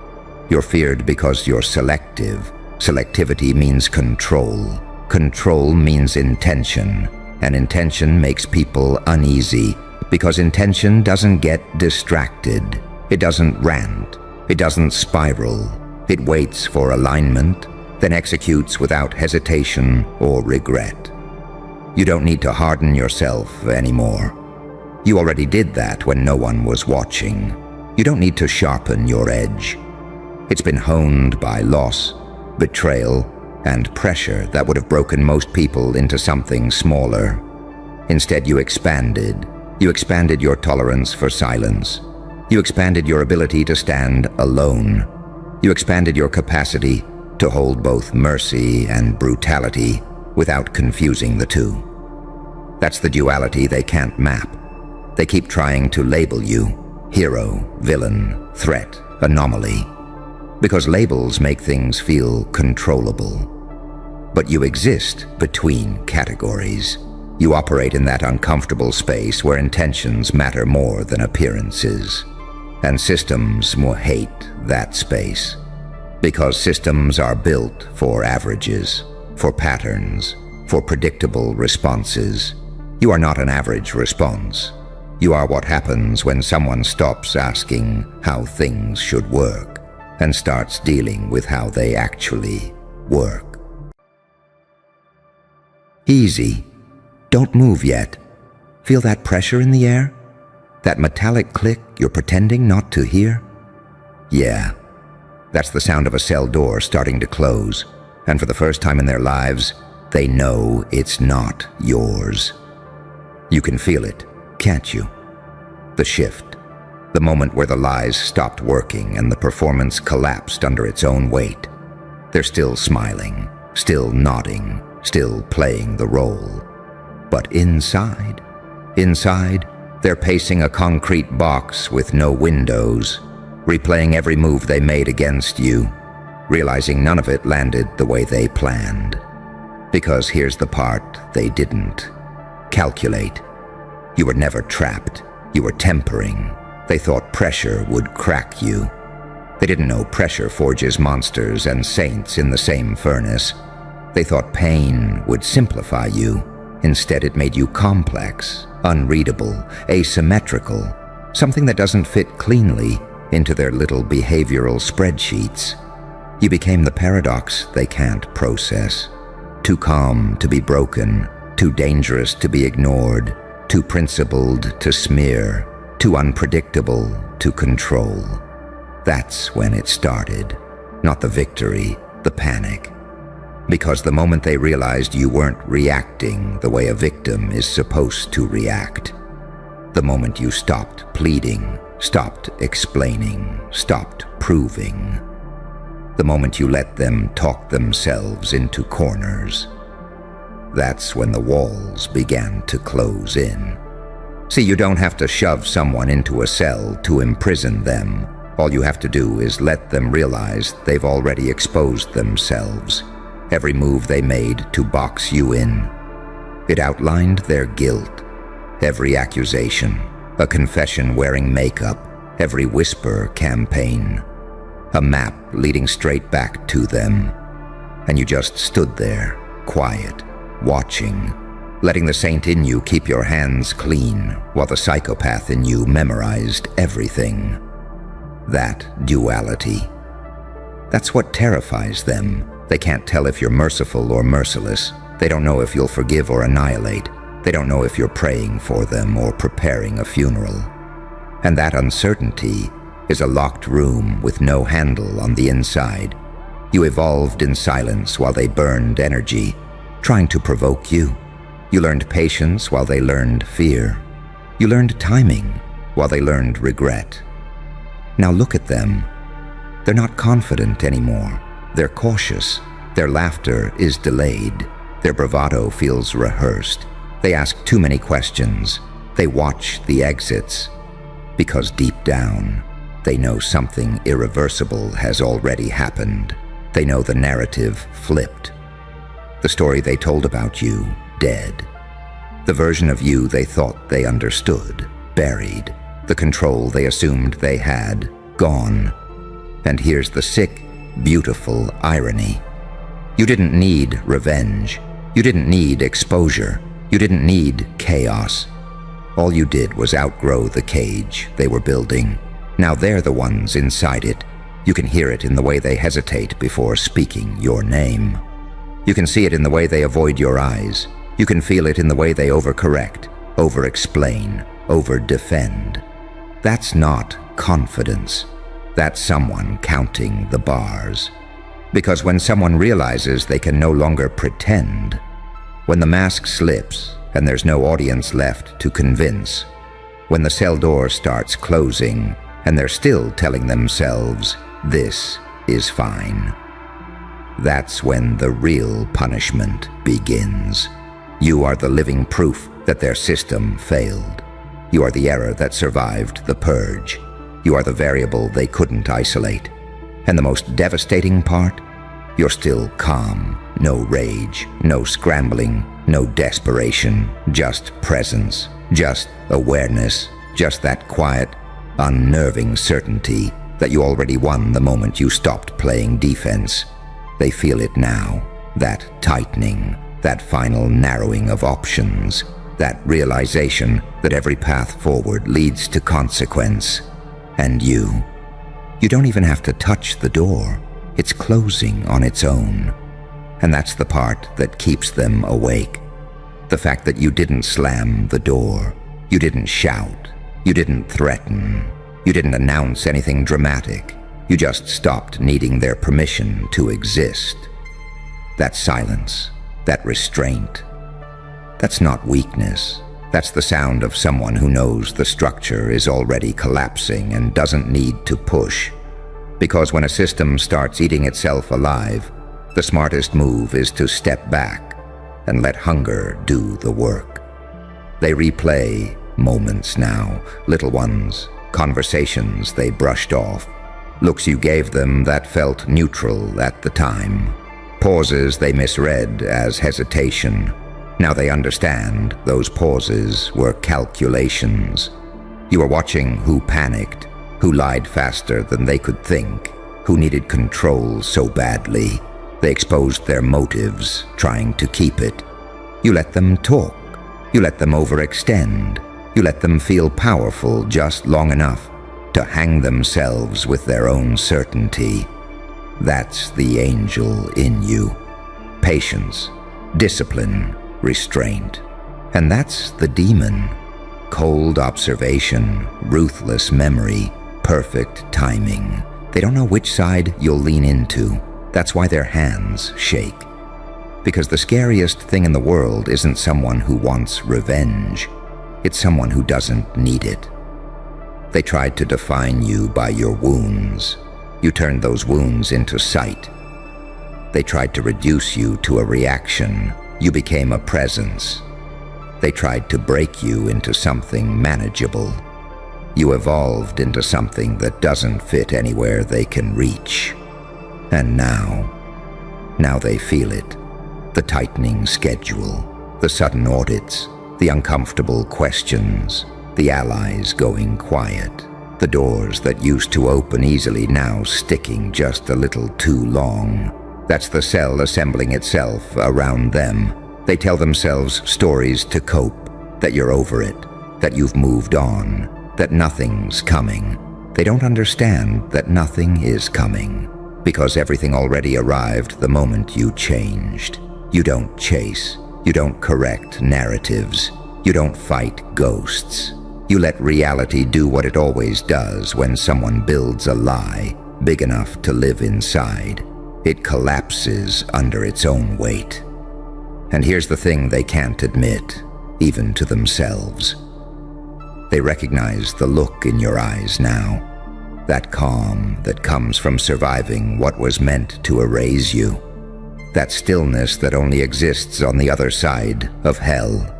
You're feared because you're selective. Selectivity means control. Control means intention. And intention makes people uneasy because intention doesn't get distracted. It doesn't rant. It doesn't spiral. It waits for alignment, then executes without hesitation or regret. You don't need to harden yourself anymore. You already did that when no one was watching. You don't need to sharpen your edge. It's been honed by loss, betrayal, and pressure that would have broken most people into something smaller. Instead, you expanded. You expanded your tolerance for silence. You expanded your ability to stand alone. You expanded your capacity to hold both mercy and brutality without confusing the two. That's the duality they can't map. They keep trying to label you hero, villain, threat, anomaly, because labels make things feel controllable. But you exist between categories. You operate in that uncomfortable space where intentions matter more than appearances. And systems will hate that space, because systems are built for averages, for patterns, for predictable responses. You are not an average response. You are what happens when someone stops asking how things should work and starts dealing with how they actually work. Easy. Don't move yet. Feel that pressure in the air? That metallic click you're pretending not to hear? Yeah, that's the sound of a cell door starting to close, and for the first time in their lives, they know it's not yours. You can feel it, can't you? The shift, the moment where the lies stopped working and the performance collapsed under its own weight. They're still smiling, still nodding, still playing the role. But inside, they're pacing a concrete box with no windows, replaying every move they made against you, realizing none of it landed the way they planned. Because here's the part they didn't calculate. You were never trapped. You were tempering. They thought pressure would crack you. They didn't know pressure forges monsters and saints in the same furnace. They thought pain would simplify you. Instead, it made you complex, unreadable, asymmetrical, something that doesn't fit cleanly into their little behavioral spreadsheets. You became the paradox they can't process. Too calm to be broken, too dangerous to be ignored, too principled to smear, too unpredictable to control. That's when it started. Not the victory, the panic. Because the moment they realized you weren't reacting the way a victim is supposed to react, the moment you stopped pleading, stopped explaining, stopped proving, the moment you let them talk themselves into corners, that's when the walls began to close in. See, you don't have to shove someone into a cell to imprison them. All you have to do is let them realize they've already exposed themselves. Every move they made to box you in, it outlined their guilt. Every accusation, a confession wearing makeup, every whisper campaign, a map leading straight back to them. And you just stood there, quiet, watching, letting the saint in you keep your hands clean while the psychopath in you memorized everything. That duality. That's what terrifies them. They can't tell if you're merciful or merciless. They don't know if you'll forgive or annihilate. They don't know if you're praying for them or preparing a funeral. And that uncertainty is a locked room with no handle on the inside. You evolved in silence while they burned energy, trying to provoke you. You learned patience while they learned fear. You learned timing while they learned regret. Now look at them. They're not confident anymore. They're cautious. Their laughter is delayed. Their bravado feels rehearsed. They ask too many questions. They watch the exits. Because deep down, they know something irreversible has already happened. They know the narrative flipped. The story they told about you, dead. The version of you they thought they understood, buried. The control they assumed they had, gone. And here's the sick, beautiful irony. You didn't need revenge. You didn't need exposure. You didn't need chaos. All you did was outgrow the cage they were building. Now they're the ones inside it. You can hear it in the way they hesitate before speaking your name. You can see it in the way they avoid your eyes. You can feel it in the way they overcorrect, over-explain, over-defend. That's not confidence. That's someone counting the bars. Because when someone realizes they can no longer pretend, when the mask slips and there's no audience left to convince, when the cell door starts closing and they're still telling themselves, this is fine. That's when the real punishment begins. You are the living proof that their system failed. You are the error that survived the purge. You are the variable they couldn't isolate. And the most devastating part? You're still calm. No rage, no scrambling, no desperation, just presence, just awareness, just that quiet, unnerving certainty that you already won the moment you stopped playing defense. They feel it now, that tightening, that final narrowing of options, that realization that every path forward leads to consequence. And you don't even have to touch the door. It's closing on its own. And that's the part that keeps them awake. The fact that you didn't slam the door, you didn't shout, you didn't threaten, you didn't announce anything dramatic. You just stopped needing their permission to exist. That silence, that restraint, that's not weakness. That's the sound of someone who knows the structure is already collapsing and doesn't need to push. Because when a system starts eating itself alive, the smartest move is to step back and let hunger do the work. They replay moments now, little ones, conversations they brushed off, looks you gave them that felt neutral at the time, pauses they misread as hesitation. Now they understand those pauses were calculations. You are watching who panicked, who lied faster than they could think, who needed control so badly. They exposed their motives, trying to keep it. You let them talk. You let them overextend. You let them feel powerful just long enough to hang themselves with their own certainty. That's the angel in you. Patience, discipline, restraint. And that's the demon. Cold observation, ruthless memory, perfect timing. They don't know which side you'll lean into. That's why their hands shake. Because the scariest thing in the world isn't someone who wants revenge. It's someone who doesn't need it. They tried to define you by your wounds. You turned those wounds into sight. They tried to reduce you to a reaction. You became a presence. They tried to break you into something manageable. You evolved into something that doesn't fit anywhere they can reach. And now they feel it. The tightening schedule, the sudden audits, the uncomfortable questions, the allies going quiet, the doors that used to open easily now sticking just a little too long. That's the cell assembling itself around them. They tell themselves stories to cope, that you're over it, that you've moved on, that nothing's coming. They don't understand that nothing is coming, because everything already arrived the moment you changed. You don't chase, you don't correct narratives, you don't fight ghosts. You let reality do what it always does when someone builds a lie big enough to live inside. It collapses under its own weight. And here's the thing they can't admit, even to themselves. They recognize the look in your eyes now, that calm that comes from surviving what was meant to erase you, that stillness that only exists on the other side of hell,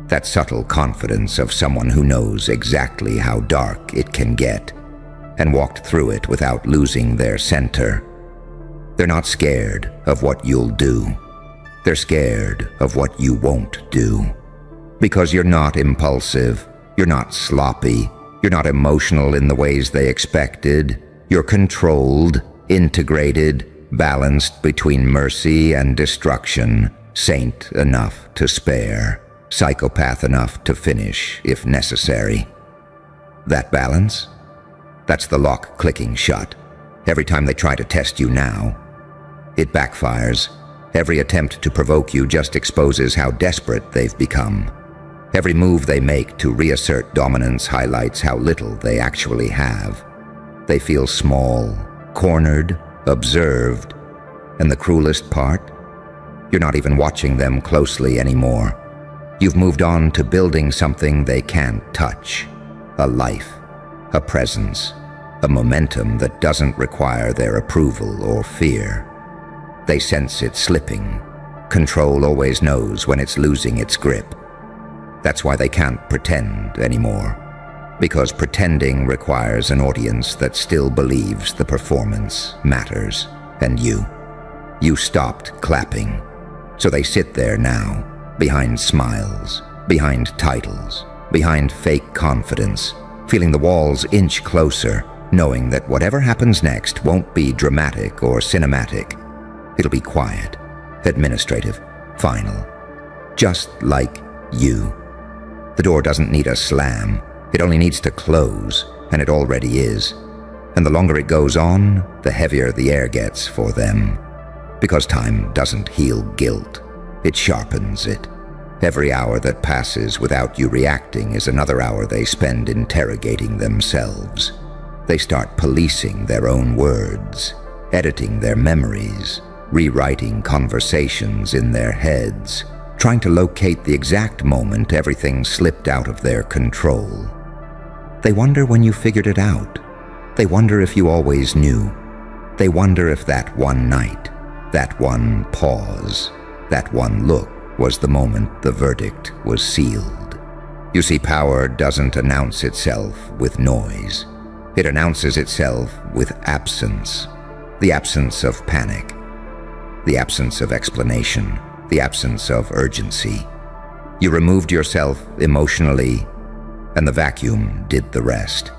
that subtle confidence of someone who knows exactly how dark it can get and walked through it without losing their center. They're not scared of what you'll do. They're scared of what you won't do. Because you're not impulsive, you're not sloppy, you're not emotional in the ways they expected. You're controlled, integrated, balanced between mercy and destruction, saint enough to spare, psychopath enough to finish if necessary. That balance? That's the lock clicking shut. Every time they try to test you now, it backfires. Every attempt to provoke you just exposes how desperate they've become. Every move they make to reassert dominance highlights how little they actually have. They feel small, cornered, observed, and the cruelest part? You're not even watching them closely anymore. You've moved on to building something they can't touch, a life, a presence, a momentum that doesn't require their approval or fear. They sense it slipping. Control always knows when it's losing its grip. That's why they can't pretend anymore, because pretending requires an audience that still believes the performance matters. And you stopped clapping. So they sit there now, behind smiles, behind titles, behind fake confidence, feeling the walls inch closer, knowing that whatever happens next won't be dramatic or cinematic. It'll be quiet, administrative, final, just like you. The door doesn't need a slam, it only needs to close, and it already is. And the longer it goes on, the heavier the air gets for them. Because time doesn't heal guilt, it sharpens it. Every hour that passes without you reacting is another hour they spend interrogating themselves. They start policing their own words, editing their memories, rewriting conversations in their heads, trying to locate the exact moment everything slipped out of their control. They wonder when you figured it out. They wonder if you always knew. They wonder if that one night, that one pause, that one look was the moment the verdict was sealed. You see, power doesn't announce itself with noise. It announces itself with absence. The absence of panic. The absence of explanation. The absence of urgency. You removed yourself emotionally, and the vacuum did the rest.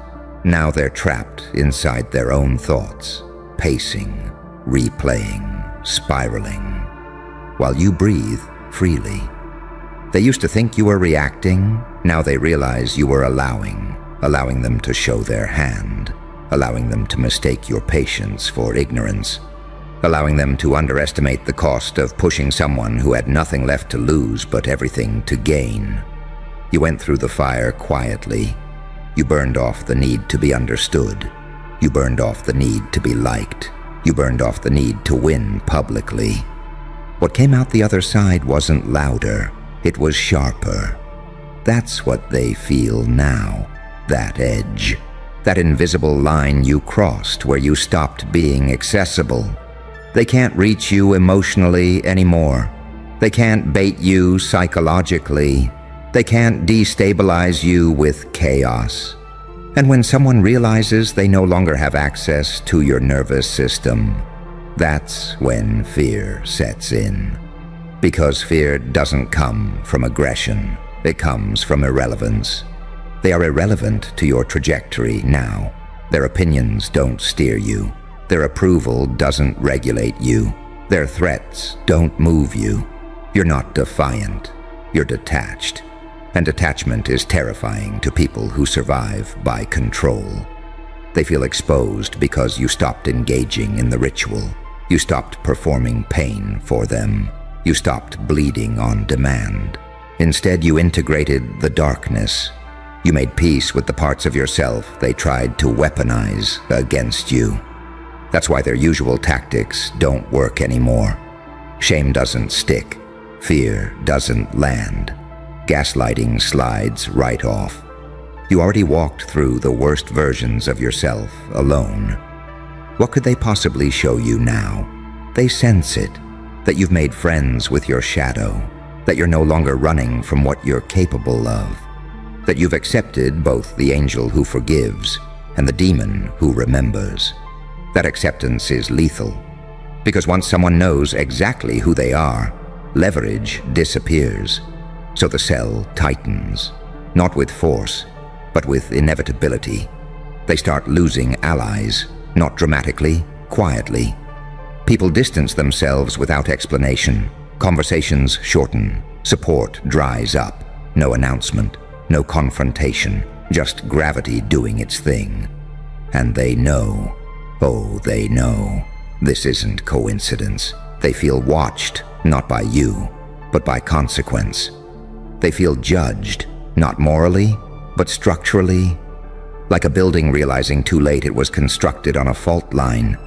Now they're trapped inside their own thoughts, pacing, replaying, spiraling, while you breathe freely. They used to think you were reacting, now they realize you were allowing them to show their hand, allowing them to mistake your patience for ignorance, allowing them to underestimate the cost of pushing someone who had nothing left to lose but everything to gain. You went through the fire quietly. You burned off the need to be understood. You burned off the need to be liked. You burned off the need to win publicly. What came out the other side wasn't louder, it was sharper. That's what they feel now, that edge, that invisible line you crossed where you stopped being accessible. They can't reach you emotionally anymore. They can't bait you psychologically. They can't destabilize you with chaos. And when someone realizes they no longer have access to your nervous system, that's when fear sets in. Because fear doesn't come from aggression, it comes from irrelevance. They are irrelevant to your trajectory now. Their opinions don't steer you. Their approval doesn't regulate you. Their threats don't move you. You're not defiant, you're detached. And detachment is terrifying to people who survive by control. They feel exposed because you stopped engaging in the ritual. You stopped performing pain for them. You stopped bleeding on demand. Instead, you integrated the darkness. You made peace with the parts of yourself they tried to weaponize against you. That's why their usual tactics don't work anymore. Shame doesn't stick. Fear doesn't land. Gaslighting slides right off. You already walked through the worst versions of yourself alone. What could they possibly show you now? They sense it, that you've made friends with your shadow, that you're no longer running from what you're capable of, that you've accepted both the angel who forgives and the demon who remembers. That acceptance is lethal, because once someone knows exactly who they are, leverage disappears. So the cell tightens, not with force, but with inevitability. They start losing allies, not dramatically, quietly. People distance themselves without explanation. Conversations shorten. Support dries up. No announcement, no confrontation, just gravity doing its thing. And they know, oh, they know, this isn't coincidence. They feel watched, not by you, but by consequence. They feel judged, not morally, but structurally, like a building realizing too late it was constructed on a fault line.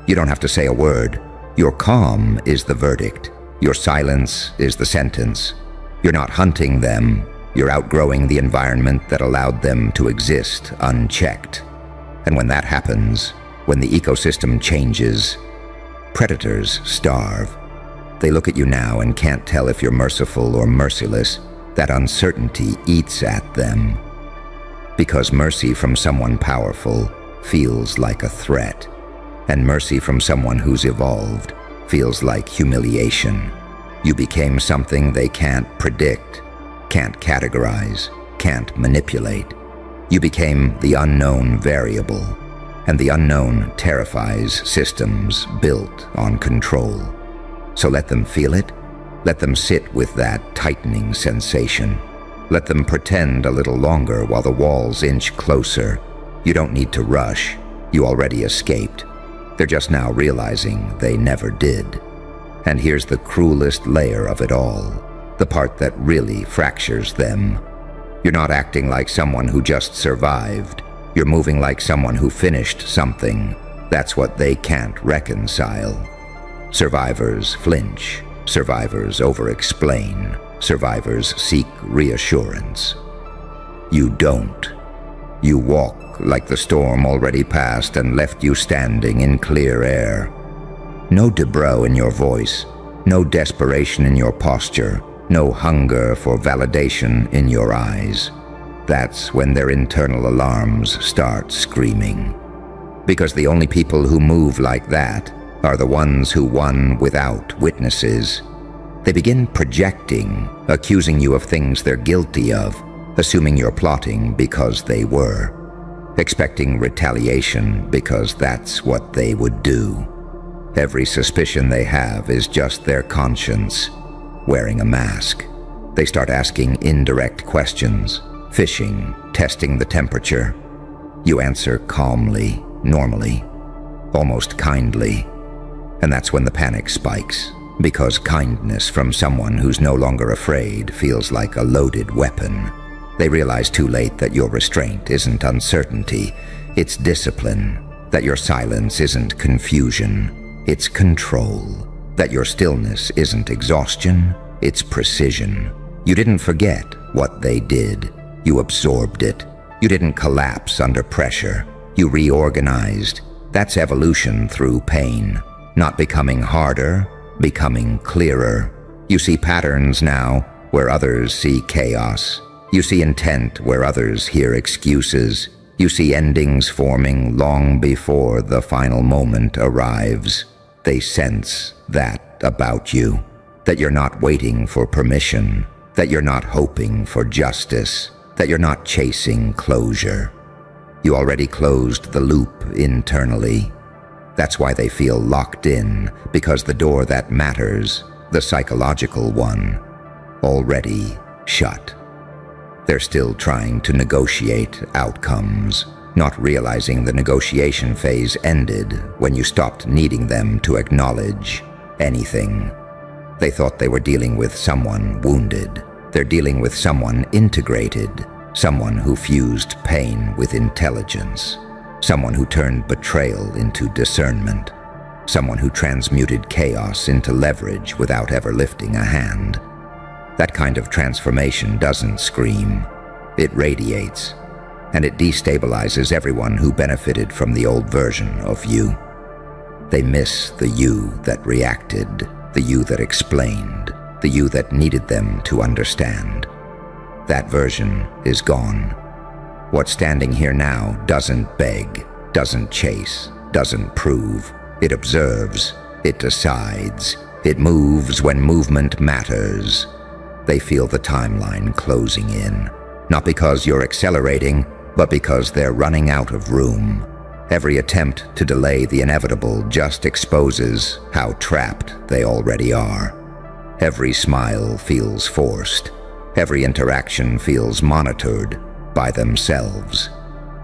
You don't have to say a word. Your calm is the verdict. Your silence is the sentence. You're not hunting them, You're outgrowing the environment that allowed them to exist unchecked. And when that happens, when the ecosystem changes, predators starve. They look at you now and can't tell if you're merciful or merciless. That uncertainty eats at them. Because mercy from someone powerful feels like a threat, and mercy from someone who's evolved feels like humiliation. You became something they can't predict, can't categorize, can't manipulate. You became the unknown variable, and the unknown terrifies systems built on control. So let them feel it. Let them sit with that tightening sensation. Let them pretend a little longer while the walls inch closer. You don't need to rush. You already escaped. They're just now realizing they never did. And here's the cruelest layer of it all, the part that really fractures them. You're not acting like someone who just survived. You're moving like someone who finished something. That's what they can't reconcile. Survivors flinch. Survivors over-explain. Survivors seek reassurance. You don't. You walk like the storm already passed and left you standing in clear air. No debro in your voice, no desperation in your posture, no hunger for validation in your eyes. That's when their internal alarms start screaming. Because the only people who move like that are the ones who won without witnesses. They begin projecting, accusing you of things they're guilty of, assuming you're plotting because they were, expecting retaliation because that's what they would do. Every suspicion they have is just their conscience wearing a mask. They start asking indirect questions, fishing, testing the temperature. You answer calmly, normally, almost kindly. And that's when the panic spikes, because kindness from someone who's no longer afraid feels like a loaded weapon. They realize too late that your restraint isn't uncertainty, it's discipline, that your silence isn't confusion, it's control, that your stillness isn't exhaustion, it's precision. You didn't forget what they did, you absorbed it. You didn't collapse under pressure, you reorganized. That's evolution through pain, not becoming harder, becoming clearer. You see patterns now where others see chaos. You see intent where others hear excuses. You see endings forming long before the final moment arrives. They sense that about you, that you're not waiting for permission, that you're not hoping for justice, that you're not chasing closure. You already closed the loop internally. That's why they feel locked in, because the door that matters, the psychological one, already shut. They're still trying to negotiate outcomes, not realizing the negotiation phase ended when you stopped needing them to acknowledge anything. They thought they were dealing with someone wounded. They're dealing with someone integrated, someone who fused pain with intelligence, someone who turned betrayal into discernment, someone who transmuted chaos into leverage without ever lifting a hand. That kind of transformation doesn't scream. It radiates, and it destabilizes everyone who benefited from the old version of you. They miss the you that reacted, the you that explained, the you that needed them to understand. That version is gone. What's standing here now doesn't beg, doesn't chase, doesn't prove. It observes, it decides, it moves when movement matters. They feel the timeline closing in, not because you're accelerating, but because they're running out of room. Every attempt to delay the inevitable just exposes how trapped they already are. Every smile feels forced. Every interaction feels monitored by themselves.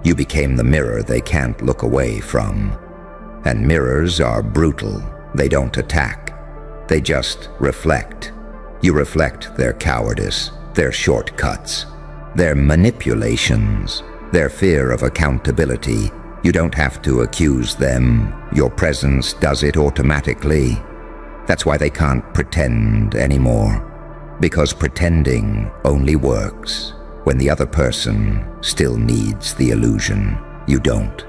You became the mirror they can't look away from. And mirrors are brutal. They don't attack. They just reflect. You reflect their cowardice, their shortcuts, their manipulations, their fear of accountability. You don't have to accuse them. Your presence does it automatically. That's why they can't pretend anymore. Because pretending only works when the other person still needs the illusion. You don't.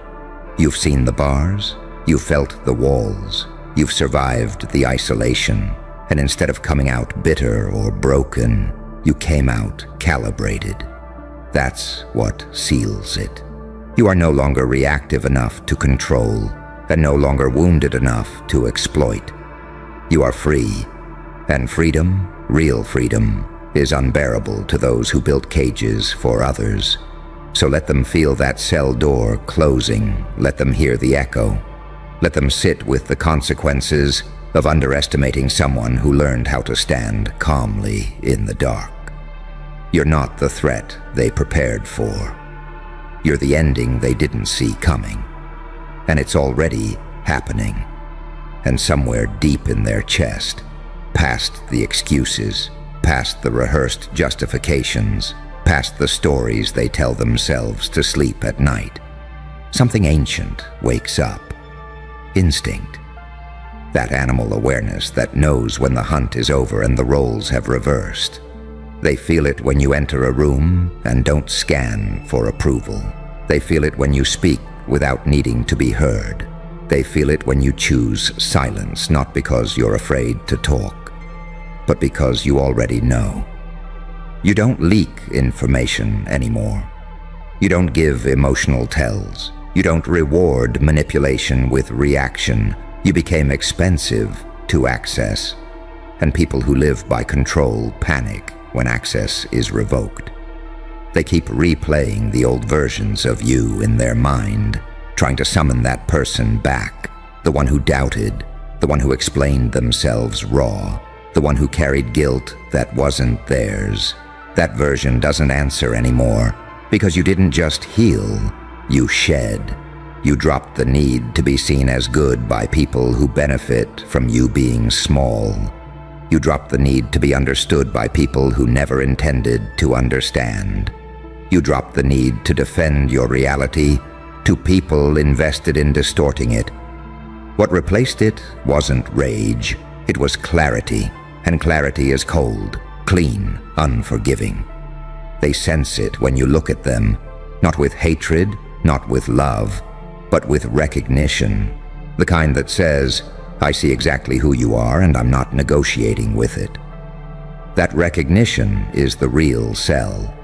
You've seen the bars, you've felt the walls, you've survived the isolation, and instead of coming out bitter or broken, you came out calibrated. That's what seals it. You are no longer reactive enough to control, and no longer wounded enough to exploit. You are free, and freedom, real freedom, is unbearable to those who built cages for others. So let them feel that cell door closing, let them hear the echo, let them sit with the consequences of underestimating someone who learned how to stand calmly in the dark. You're not the threat they prepared for. You're the ending they didn't see coming. And it's already happening. And somewhere deep in their chest, past the excuses, past the rehearsed justifications, past the stories they tell themselves to sleep at night, something ancient wakes up. Instinct. That animal awareness that knows when the hunt is over and the roles have reversed. They feel it when you enter a room and don't scan for approval. They feel it when you speak without needing to be heard. They feel it when you choose silence, not because you're afraid to talk, but because you already know. You don't leak information anymore. You don't give emotional tells. You don't reward manipulation with reaction. You became expensive to access, and people who live by control panic when access is revoked. They keep replaying the old versions of you in their mind, trying to summon that person back, the one who doubted, the one who explained themselves raw, the one who carried guilt that wasn't theirs. That version doesn't answer anymore, because you didn't just heal, you shed. You dropped the need to be seen as good by people who benefit from you being small. You dropped the need to be understood by people who never intended to understand. You dropped the need to defend your reality to people invested in distorting it. What replaced it wasn't rage, it was clarity, and clarity is cold, clean, unforgiving. They sense it when you look at them, not with hatred, not with love, but with recognition, the kind that says, I see exactly who you are and I'm not negotiating with it. That recognition is the real sell,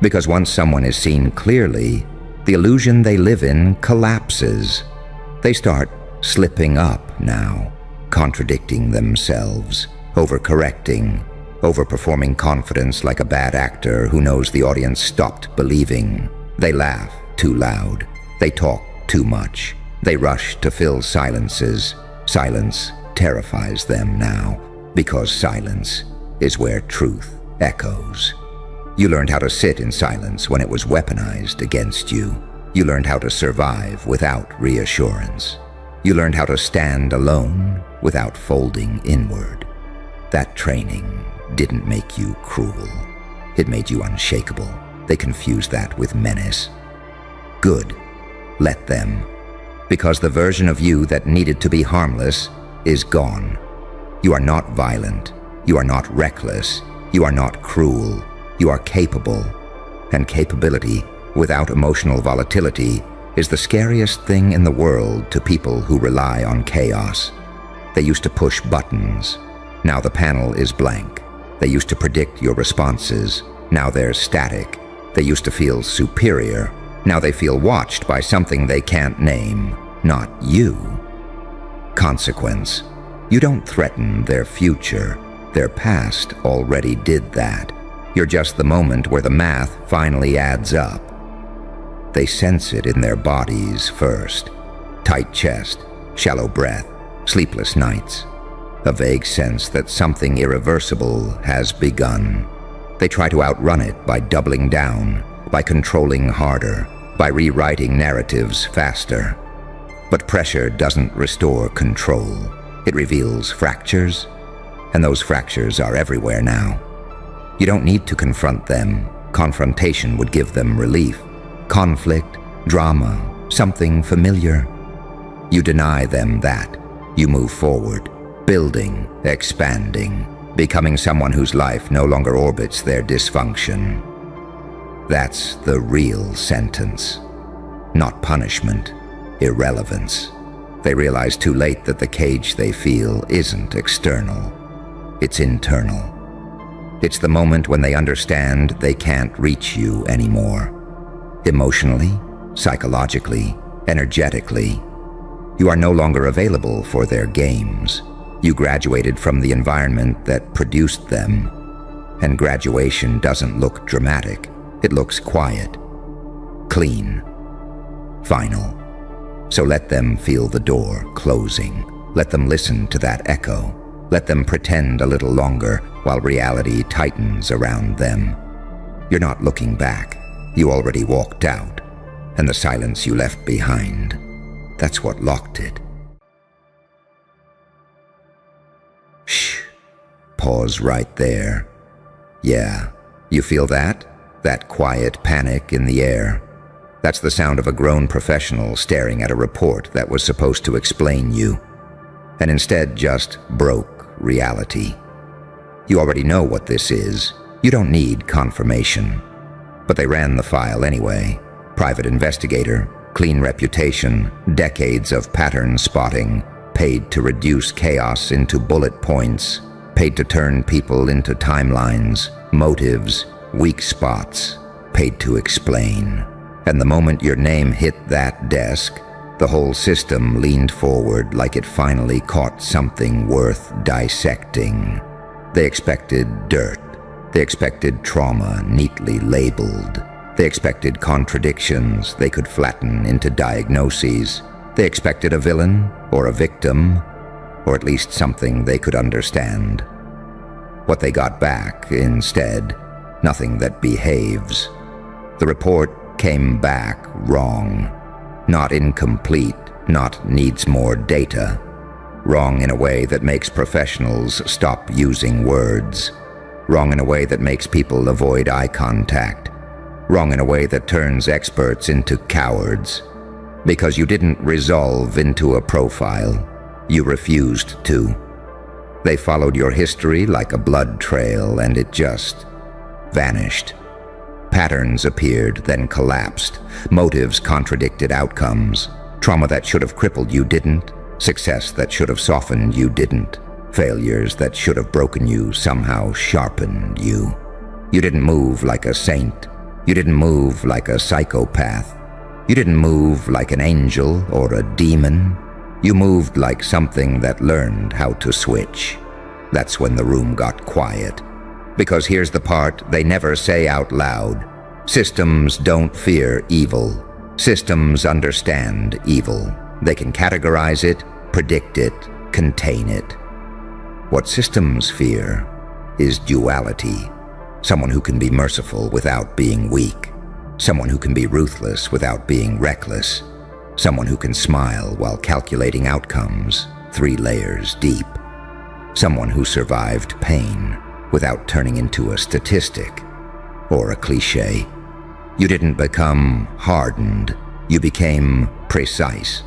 because once someone is seen clearly, the illusion they live in collapses. They start slipping up now, contradicting themselves, overcorrecting, overperforming confidence like a bad actor who knows the audience stopped believing. They laugh too loud. They talk too much. They rush to fill silences. Silence terrifies them now, because silence is where truth echoes. You learned how to sit in silence when it was weaponized against you. You learned how to survive without reassurance. You learned how to stand alone without folding inward. That training didn't make you cruel. It made you unshakable. They confused that with menace. Good. Let them. Because the version of you that needed to be harmless is gone. You are not violent. You are not reckless. You are not cruel. You are capable. And capability, without emotional volatility, is the scariest thing in the world to people who rely on chaos. They used to push buttons. Now the panel is blank. They used to predict your responses. Now they're static. They used to feel superior. Now they feel watched by something they can't name, not you. Consequence. You don't threaten their future. Their past already did that. You're just the moment where the math finally adds up. They sense it in their bodies first. Tight chest, shallow breath, sleepless nights. A vague sense that something irreversible has begun. They try to outrun it by doubling down, by controlling harder, by rewriting narratives faster. But pressure doesn't restore control. It reveals fractures, and those fractures are everywhere now. You don't need to confront them. Confrontation would give them relief. Conflict, drama, something familiar. You deny them that. You move forward, building, expanding. becoming someone whose life no longer orbits their dysfunction. That's the real sentence. Not punishment, irrelevance. They realize too late that the cage they feel isn't external, it's internal. It's the moment when they understand they can't reach you anymore. Emotionally, psychologically, energetically. You are no longer available for their games. You graduated from the environment that produced them. And graduation doesn't look dramatic. It looks quiet, clean, final. So let them feel the door closing. Let them listen to that echo. Let them pretend a little longer while reality tightens around them. You're not looking back. You already walked out. And the silence you left behind, that's what locked it. Shh. Pause right there. Yeah, you feel that? That quiet panic in the air. That's the sound of a grown professional staring at a report that was supposed to explain you, and instead just broke reality. You already know what this is. You don't need confirmation. But they ran the file anyway. Private investigator, clean reputation, decades of pattern spotting, paid to reduce chaos into bullet points, paid to turn people into timelines, motives, weak spots, paid to explain. And the moment your name hit that desk, the whole system leaned forward like it finally caught something worth dissecting. They expected dirt. They expected trauma neatly labeled. They expected contradictions they could flatten into diagnoses. They expected a villain or a victim, or at least something they could understand. What they got back, instead, nothing that behaves. The report came back wrong. Not incomplete, not needs more data. Wrong in a way that makes professionals stop using words. Wrong in a way that makes people avoid eye contact. Wrong in a way that turns experts into cowards. Because you didn't resolve into a profile. You refused to. They followed your history like a blood trail, and it just vanished. Patterns appeared, then collapsed. Motives contradicted outcomes. Trauma that should have crippled you didn't. Success that should have softened you didn't. Failures that should have broken you somehow sharpened you. You didn't move like a saint. You didn't move like a psychopath. You didn't move like an angel or a demon. You moved like something that learned how to switch. That's when the room got quiet. Because here's the part they never say out loud. Systems don't fear evil. Systems understand evil. They can categorize it, predict it, contain it. What systems fear is duality. Someone who can be merciful without being weak. Someone who can be ruthless without being reckless. Someone who can smile while calculating outcomes 3 layers deep. Someone who survived pain without turning into a statistic or a cliché. You didn't become hardened. You became precise.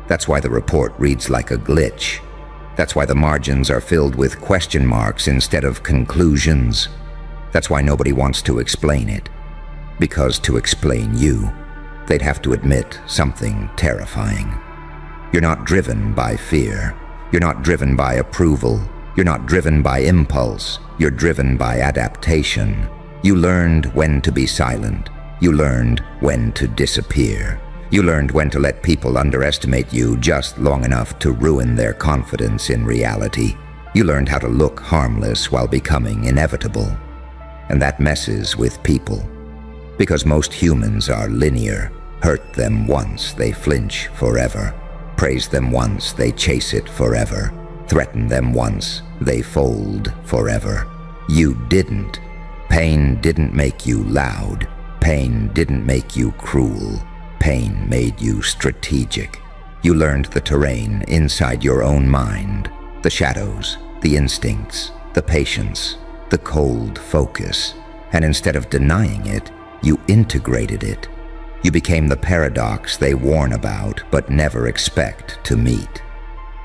That's why the report reads like a glitch. That's why the margins are filled with question marks instead of conclusions. That's why nobody wants to explain it. Because to explain you, they'd have to admit something terrifying. You're not driven by fear. You're not driven by approval. You're not driven by impulse. You're driven by adaptation. You learned when to be silent. You learned when to disappear. You learned when to let people underestimate you just long enough to ruin their confidence in reality. You learned how to look harmless while becoming inevitable. And that messes with people. Because most humans are linear. Hurt them once, they flinch forever. Praise them once, they chase it forever. Threaten them once, they fold forever. You didn't. Pain didn't make you loud. Pain didn't make you cruel. Pain made you strategic. You learned the terrain inside your own mind. The shadows, the instincts, the patience, the cold focus. And instead of denying it, you integrated it. You became the paradox they warn about but never expect to meet.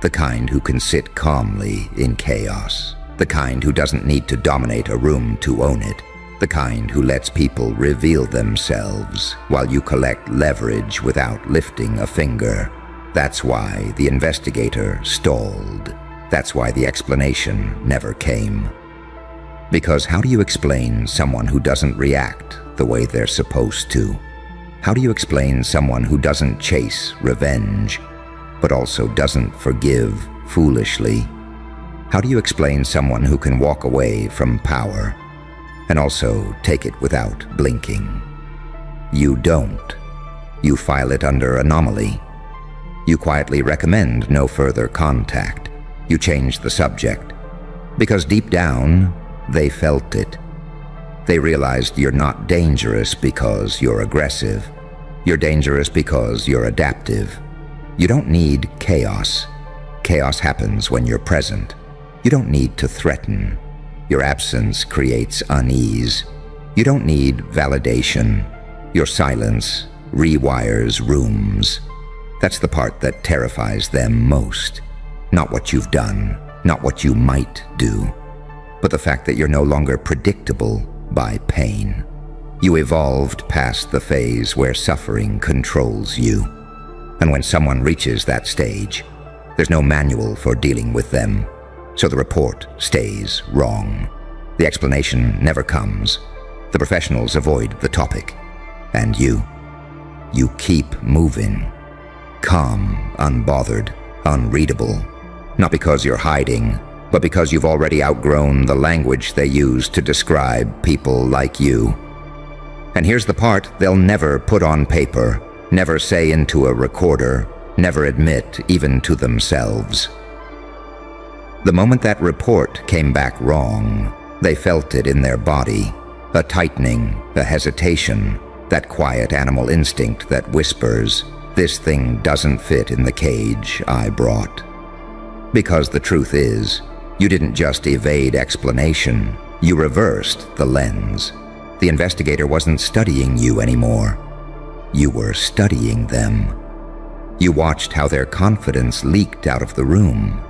The kind who can sit calmly in chaos. The kind who doesn't need to dominate a room to own it. The kind who lets people reveal themselves while you collect leverage without lifting a finger. That's why the investigator stalled. That's why the explanation never came. Because how do you explain someone who doesn't react the way they're supposed to? How do you explain someone who doesn't chase revenge, but also doesn't forgive foolishly? How do you explain someone who can walk away from power and also take it without blinking? You don't. You file it under anomaly. You quietly recommend no further contact. You change the subject. Because deep down, they felt it. They realized you're not dangerous because you're aggressive. You're dangerous because you're adaptive. You don't need chaos. Chaos happens when you're present. You don't need to threaten. Your absence creates unease. You don't need validation. Your silence rewires rooms. That's the part that terrifies them most. Not what you've done, not what you might do, but the fact that you're no longer predictable by pain. You evolved past the phase where suffering controls you. And when someone reaches that stage, there's no manual for dealing with them, so the report stays wrong. The explanation never comes. The professionals avoid the topic. And you keep moving. Calm, unbothered, unreadable. Not because you're hiding, but because you've already outgrown the language they use to describe people like you. And here's the part they'll never put on paper, never say into a recorder, never admit even to themselves. The moment that report came back wrong, they felt it in their body, a tightening, a hesitation, that quiet animal instinct that whispers, "This thing doesn't fit in the cage I brought." Because the truth is, you didn't just evade explanation, you reversed the lens. The investigator wasn't studying you anymore. You were studying them. You watched how their confidence leaked out of the room,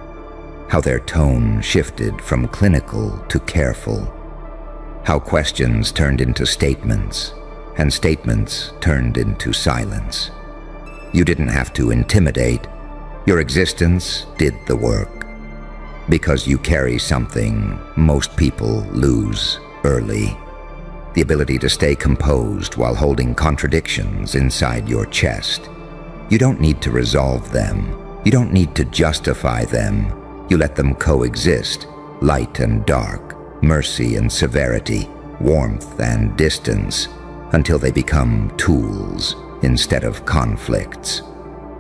how their tone shifted from clinical to careful, how questions turned into statements, and statements turned into silence. You didn't have to intimidate. Your existence did the work. Because you carry something most people lose early. The ability to stay composed while holding contradictions inside your chest. You don't need to resolve them. You don't need to justify them. You let them coexist, light and dark, mercy and severity, warmth and distance, until they become tools instead of conflicts.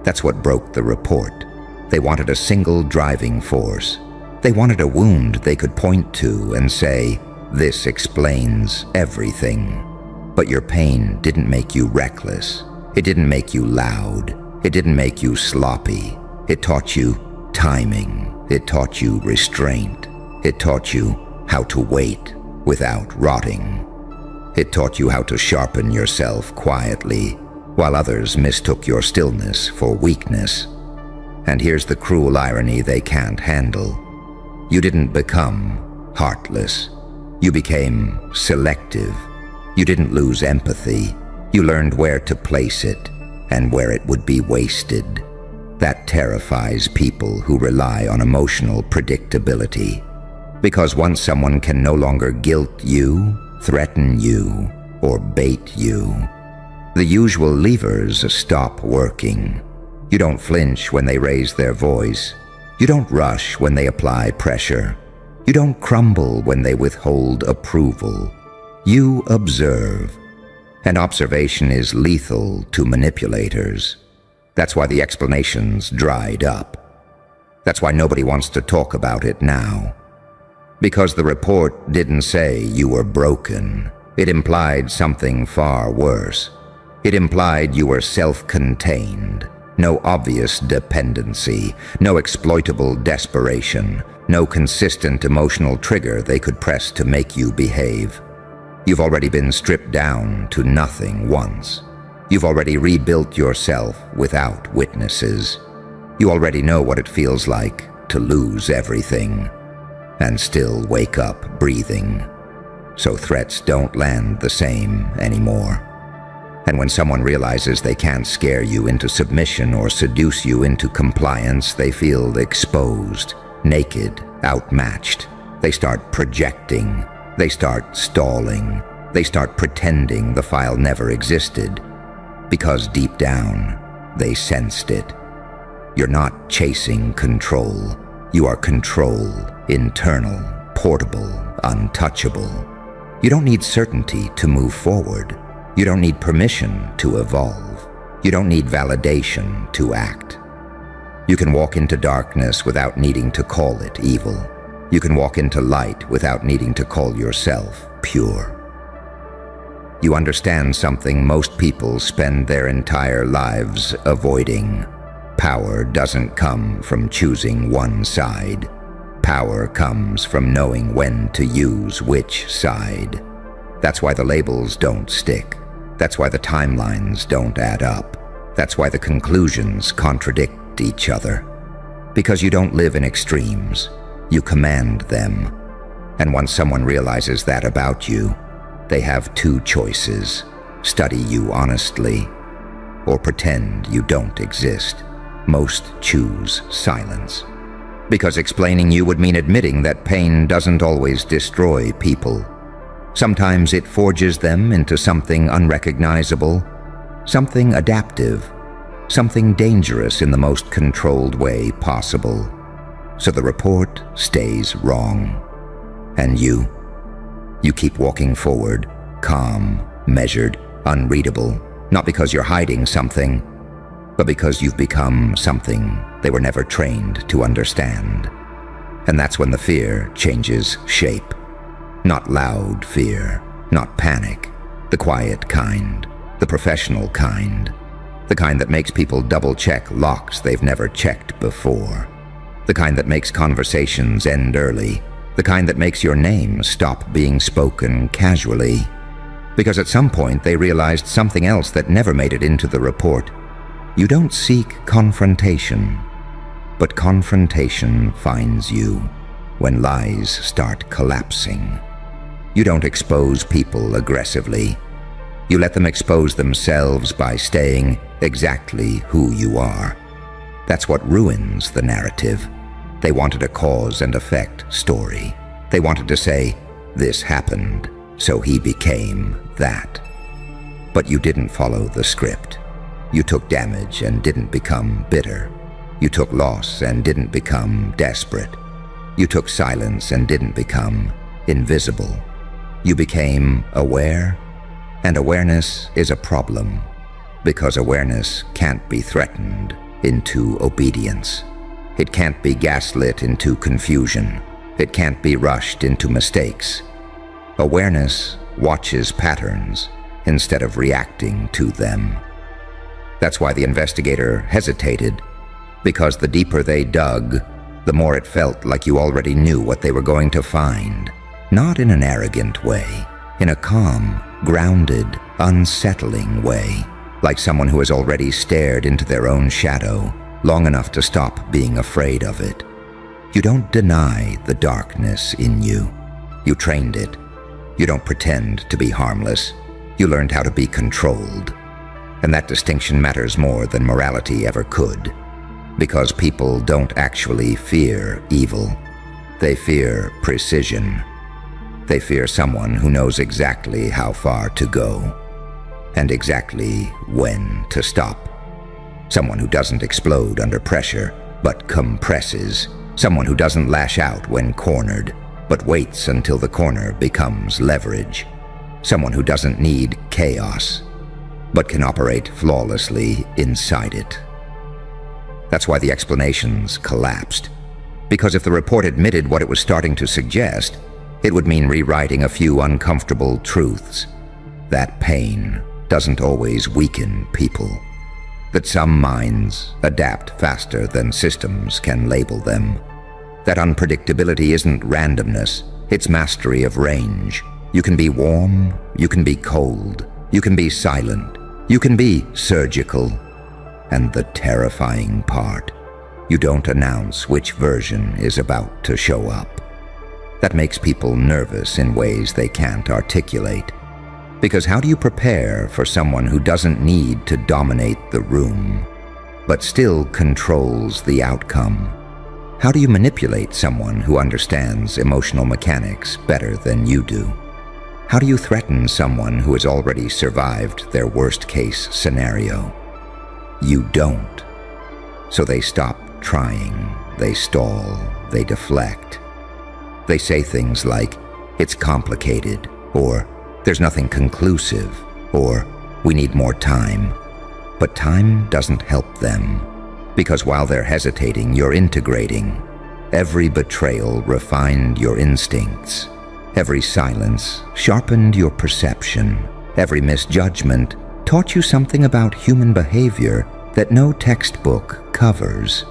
That's what broke the report. They wanted a single driving force. They wanted a wound they could point to and say, "This explains everything." But your pain didn't make you reckless. It didn't make you loud. It didn't make you sloppy. It taught you timing. It taught you restraint. It taught you how to wait without rotting. It taught you how to sharpen yourself quietly while others mistook your stillness for weakness. And here's the cruel irony they can't handle. You didn't become heartless. You became selective. You didn't lose empathy. You learned where to place it and where it would be wasted. That terrifies people who rely on emotional predictability. Because once someone can no longer guilt you, threaten you, or bait you, the usual levers stop working. You don't flinch when they raise their voice. You don't rush when they apply pressure. You don't crumble when they withhold approval. You observe. And observation is lethal to manipulators. That's why the explanations dried up. That's why nobody wants to talk about it now. Because the report didn't say you were broken. It implied something far worse. It implied you were self-contained. No obvious dependency, no exploitable desperation, no consistent emotional trigger they could press to make you behave. You've already been stripped down to nothing once. You've already rebuilt yourself without witnesses. You already know what it feels like to lose everything. and still wake up breathing, so threats don't land the same anymore. And when someone realizes they can't scare you into submission or seduce you into compliance, they feel exposed, naked, outmatched. They start projecting, they start stalling, they start pretending the file never existed, because deep down, they sensed it. You're not chasing control. You are control, internal, portable, untouchable. You don't need certainty to move forward. You don't need permission to evolve. You don't need validation to act. You can walk into darkness without needing to call it evil. You can walk into light without needing to call yourself pure. You understand something most people spend their entire lives avoiding. Power doesn't come from choosing one side. Power comes from knowing when to use which side. That's why the labels don't stick. That's why the timelines don't add up. That's why the conclusions contradict each other. Because you don't live in extremes. You command them. And once someone realizes that about you, they have two choices: study you honestly, or pretend you don't exist. Most choose silence. Because explaining you would mean admitting that pain doesn't always destroy people. Sometimes it forges them into something unrecognizable, something adaptive, something dangerous in the most controlled way possible. So the report stays wrong. And you keep walking forward, calm, measured, unreadable, not because you're hiding something, but because you've become something they were never trained to understand. And that's when the fear changes shape. Not loud fear, not panic, the quiet kind, the professional kind, the kind that makes people double-check locks they've never checked before, the kind that makes conversations end early, the kind that makes your name stop being spoken casually. Because at some point they realized something else that never made it into the report. You don't seek confrontation, but confrontation finds you when lies start collapsing. You don't expose people aggressively. You let them expose themselves by staying exactly who you are. That's what ruins the narrative. They wanted a cause and effect story. They wanted to say, this happened, so he became that. But you didn't follow the script. You took damage and didn't become bitter. You took loss and didn't become desperate. You took silence and didn't become invisible. You became aware, and awareness is a problem, because awareness can't be threatened into obedience. It can't be gaslit into confusion. It can't be rushed into mistakes. Awareness watches patterns instead of reacting to them. That's why the investigator hesitated, because the deeper they dug, the more it felt like you already knew what they were going to find. Not in an arrogant way, in a calm, grounded, unsettling way, like someone who has already stared into their own shadow long enough to stop being afraid of it. You don't deny the darkness in you. You trained it. You don't pretend to be harmless. You learned how to be controlled. And that distinction matters more than morality ever could, because people don't actually fear evil. They fear precision. They fear someone who knows exactly how far to go and exactly when to stop. Someone who doesn't explode under pressure, but compresses. Someone who doesn't lash out when cornered, but waits until the corner becomes leverage. Someone who doesn't need chaos, but can operate flawlessly inside it. That's why the explanations collapsed. Because if the report admitted what it was starting to suggest, it would mean rewriting a few uncomfortable truths. That pain doesn't always weaken people. That some minds adapt faster than systems can label them. That unpredictability isn't randomness, it's mastery of range. You can be warm, you can be cold, you can be silent, you can be surgical. And the terrifying part, you don't announce which version is about to show up. That makes people nervous in ways they can't articulate. Because how do you prepare for someone who doesn't need to dominate the room, but still controls the outcome? How do you manipulate someone who understands emotional mechanics better than you do? How do you threaten someone who has already survived their worst-case scenario? You don't. So they stop trying, they stall, they deflect. They say things like, "It's complicated," or "There's nothing conclusive," or "We need more time." But time doesn't help them, because while they're hesitating, you're integrating. Every betrayal refined your instincts. Every silence sharpened your perception. Every misjudgment taught you something about human behavior that no textbook covers.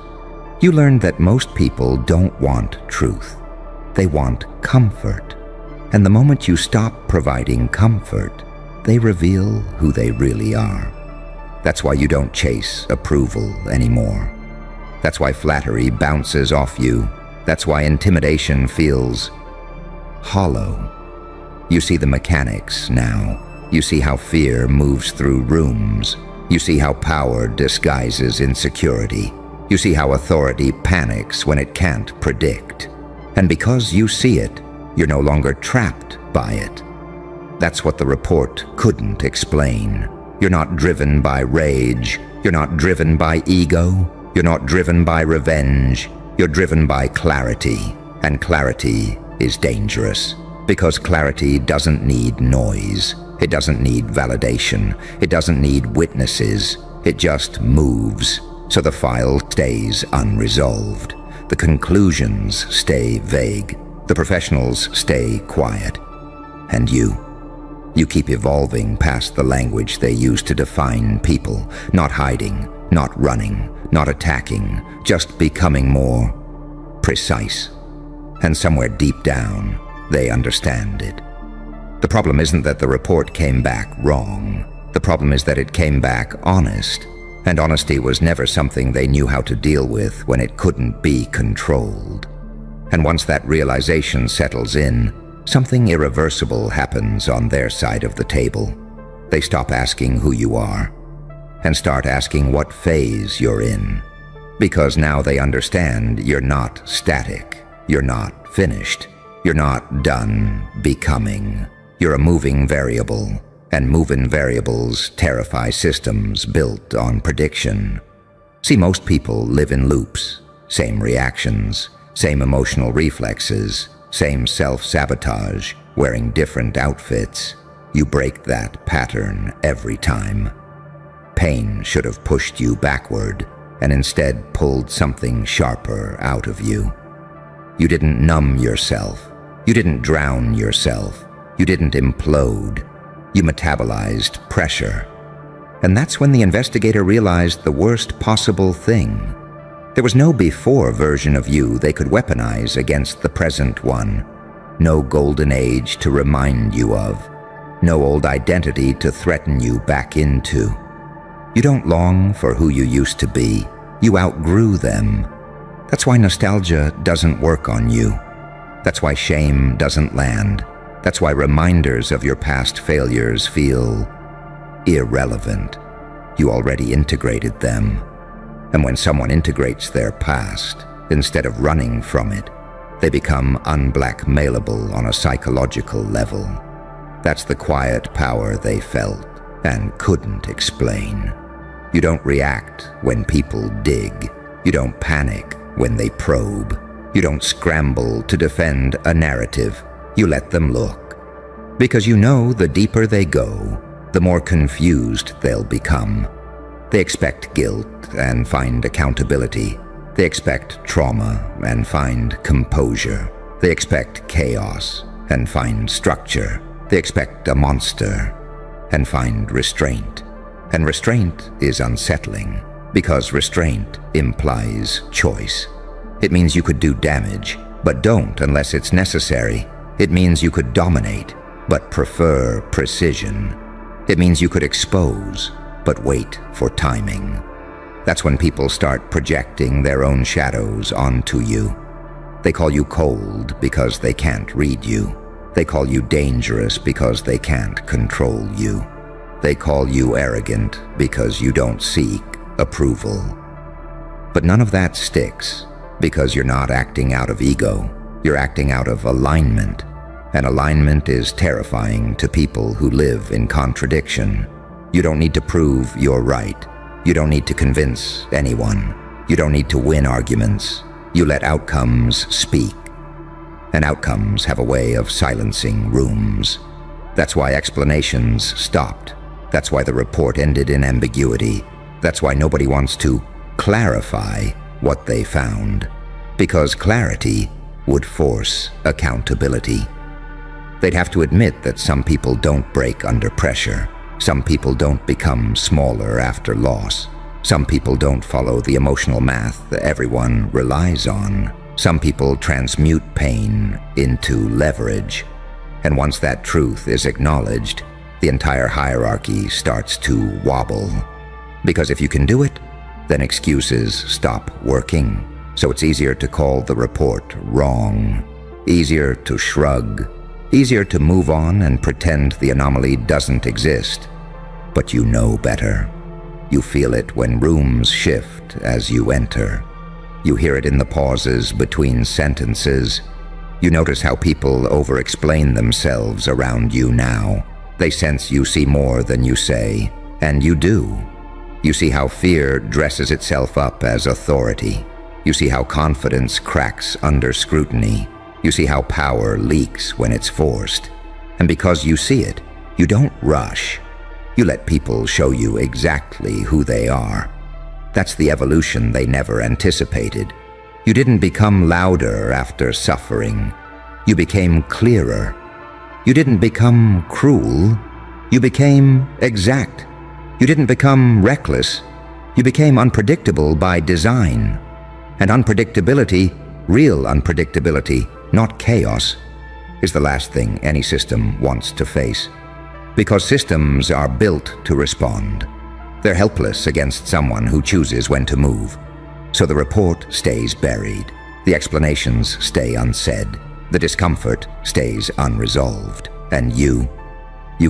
You learned that most people don't want truth. They want comfort. And the moment you stop providing comfort, they reveal who they really are. That's why you don't chase approval anymore. That's why flattery bounces off you. That's why intimidation feels hollow. You see the mechanics now. You see how fear moves through rooms. You see how power disguises insecurity. You see how authority panics when it can't predict. And because you see it, you're no longer trapped by it. That's what the report couldn't explain. You're not driven by rage. You're not driven by ego. You're not driven by revenge. You're driven by clarity. And clarity is dangerous, because clarity doesn't need noise. It doesn't need validation. It doesn't need witnesses. It just moves. So the file stays unresolved. The conclusions stay vague. The professionals stay quiet. And you keep evolving past the language they use to define people, not hiding, not running, not attacking, just becoming more precise. And somewhere deep down, they understand it. The problem isn't that the report came back wrong. The problem is that it came back honest. And honesty was never something they knew how to deal with when it couldn't be controlled. And once that realization settles in, something irreversible happens on their side of the table. They stop asking who you are and start asking what phase you're in. Because now they understand you're not static. You're not finished. You're not done becoming. You're a moving variable, and moving variables terrify systems built on prediction. See, most people live in loops. Same reactions, same emotional reflexes, same self-sabotage, wearing different outfits. You break that pattern every time. Pain should have pushed you backward, and instead pulled something sharper out of you. You didn't numb yourself. You didn't drown yourself. You didn't implode. You metabolized pressure. And that's when the investigator realized the worst possible thing. There was no before version of you they could weaponize against the present one. No golden age to remind you of. No old identity to threaten you back into. You don't long for who you used to be. You outgrew them. That's why nostalgia doesn't work on you. That's why shame doesn't land. That's why reminders of your past failures feel irrelevant. You already integrated them. And when someone integrates their past, instead of running from it, they become unblackmailable on a psychological level. That's the quiet power they felt and couldn't explain. You don't react when people dig. You don't panic when they probe. You don't scramble to defend a narrative. You let them look. Because you know the deeper they go, the more confused they'll become. They expect guilt and find accountability. They expect trauma and find composure. They expect chaos and find structure. They expect a monster and find restraint. And restraint is unsettling, because restraint implies choice. It means you could do damage, but don't unless it's necessary. It means you could dominate, but prefer precision. It means you could expose, but wait for timing. That's when people start projecting their own shadows onto you. They call you cold because they can't read you. They call you dangerous because they can't control you. They call you arrogant because you don't seek approval. But none of that sticks, because you're not acting out of ego. You're acting out of alignment. And alignment is terrifying to people who live in contradiction. You don't need to prove you're right. You don't need to convince anyone. You don't need to win arguments. You let outcomes speak. And outcomes have a way of silencing rooms. That's why explanations stopped. That's why the report ended in ambiguity. That's why nobody wants to clarify what they found. Because clarity would force accountability. They'd have to admit that some people don't break under pressure. Some people don't become smaller after loss. Some people don't follow the emotional math that everyone relies on. Some people transmute pain into leverage. And once that truth is acknowledged, the entire hierarchy starts to wobble. Because if you can do it, then excuses stop working. So it's easier to call the report wrong, easier to shrug, easier to move on and pretend the anomaly doesn't exist. But you know better. You feel it when rooms shift as you enter. You hear it in the pauses between sentences. You notice how people over-explain themselves around you now. They sense you see more than you say, and you do. You see how fear dresses itself up as authority. You see how confidence cracks under scrutiny. You see how power leaks when it's forced. And because you see it, you don't rush. You let people show you exactly who they are. That's the evolution they never anticipated. You didn't become louder after suffering. You became clearer. You didn't become cruel. You became exact. You didn't become reckless. You became unpredictable by design. And unpredictability, real unpredictability, not chaos, is the last thing any system wants to face. Because systems are built to respond. They're helpless against someone who chooses when to move. So the report stays buried. The explanations stay unsaid. The discomfort stays unresolved. And you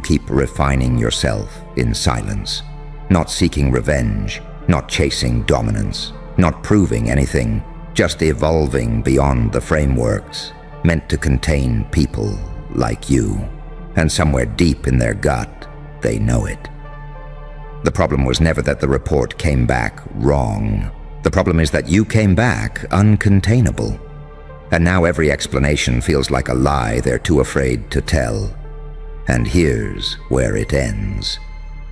keep refining yourself in silence. Not seeking revenge, not chasing dominance, not proving anything, just evolving beyond the frameworks meant to contain people like you. And somewhere deep in their gut, they know it. The problem was never that the report came back wrong. The problem is that you came back uncontainable. And now every explanation feels like a lie they're too afraid to tell. And here's where it ends.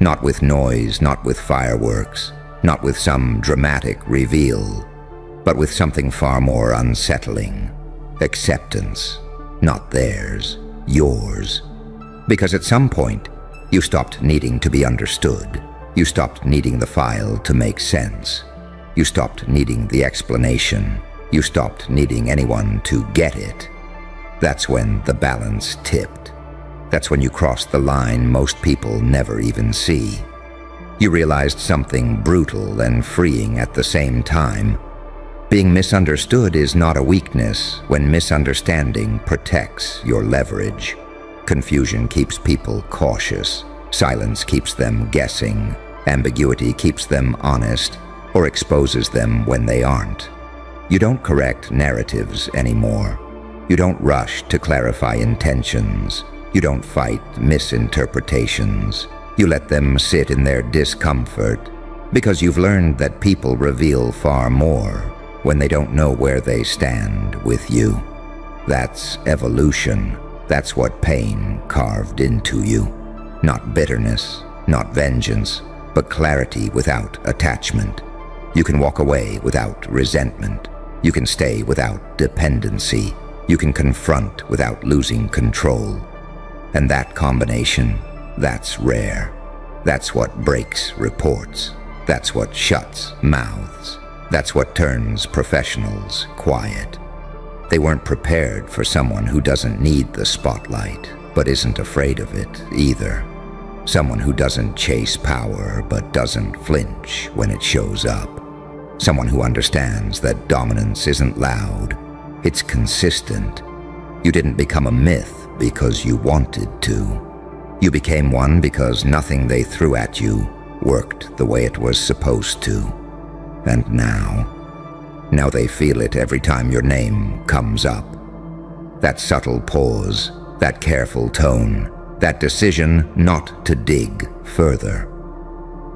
Not with noise, not with fireworks, not with some dramatic reveal, but with something far more unsettling. Acceptance. Not theirs, yours. Because at some point, you stopped needing to be understood. You stopped needing the file to make sense. You stopped needing the explanation. You stopped needing anyone to get it. That's when the balance tipped. That's when you crossed the line most people never even see. You realized something brutal and freeing at the same time. Being misunderstood is not a weakness when misunderstanding protects your leverage. Confusion keeps people cautious. Silence keeps them guessing. Ambiguity keeps them honest, or exposes them when they aren't. You don't correct narratives anymore. You don't rush to clarify intentions. You don't fight misinterpretations. You let them sit in their discomfort, because you've learned that people reveal far more when they don't know where they stand with you. That's evolution. That's what pain carved into you. Not bitterness, not vengeance, but clarity without attachment. You can walk away without resentment. You can stay without dependency. You can confront without losing control. And that combination, that's rare. That's what breaks reports. That's what shuts mouths. That's what turns professionals quiet. They weren't prepared for someone who doesn't need the spotlight, but isn't afraid of it either. Someone who doesn't chase power, but doesn't flinch when it shows up. Someone who understands that dominance isn't loud, It's consistent. You didn't become a myth because you wanted to. You became one because nothing they threw at you worked the way it was supposed to. And now they feel it every time your name comes up. That subtle pause, that careful tone, that decision not to dig further.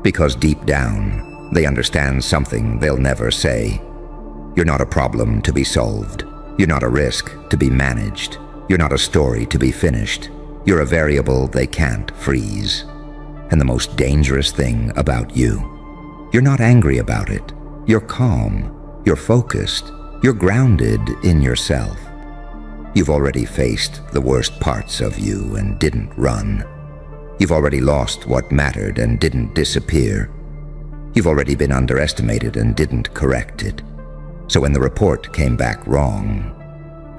Because deep down, they understand something they'll never say. You're not a problem to be solved. You're not a risk to be managed. You're not a story to be finished. You're a variable they can't freeze. And the most dangerous thing about you, you're not angry about it. You're calm. You're focused. You're grounded in yourself. You've already faced the worst parts of you and didn't run. You've already lost what mattered and didn't disappear. You've already been underestimated and didn't correct it. So when the report came back wrong,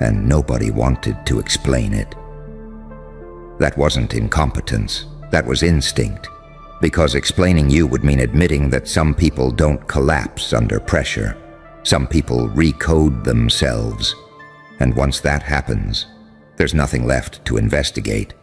and nobody wanted to explain it, that wasn't incompetence, that was instinct. Because explaining you would mean admitting that some people don't collapse under pressure. Some people recode themselves. And once that happens, there's nothing left to investigate.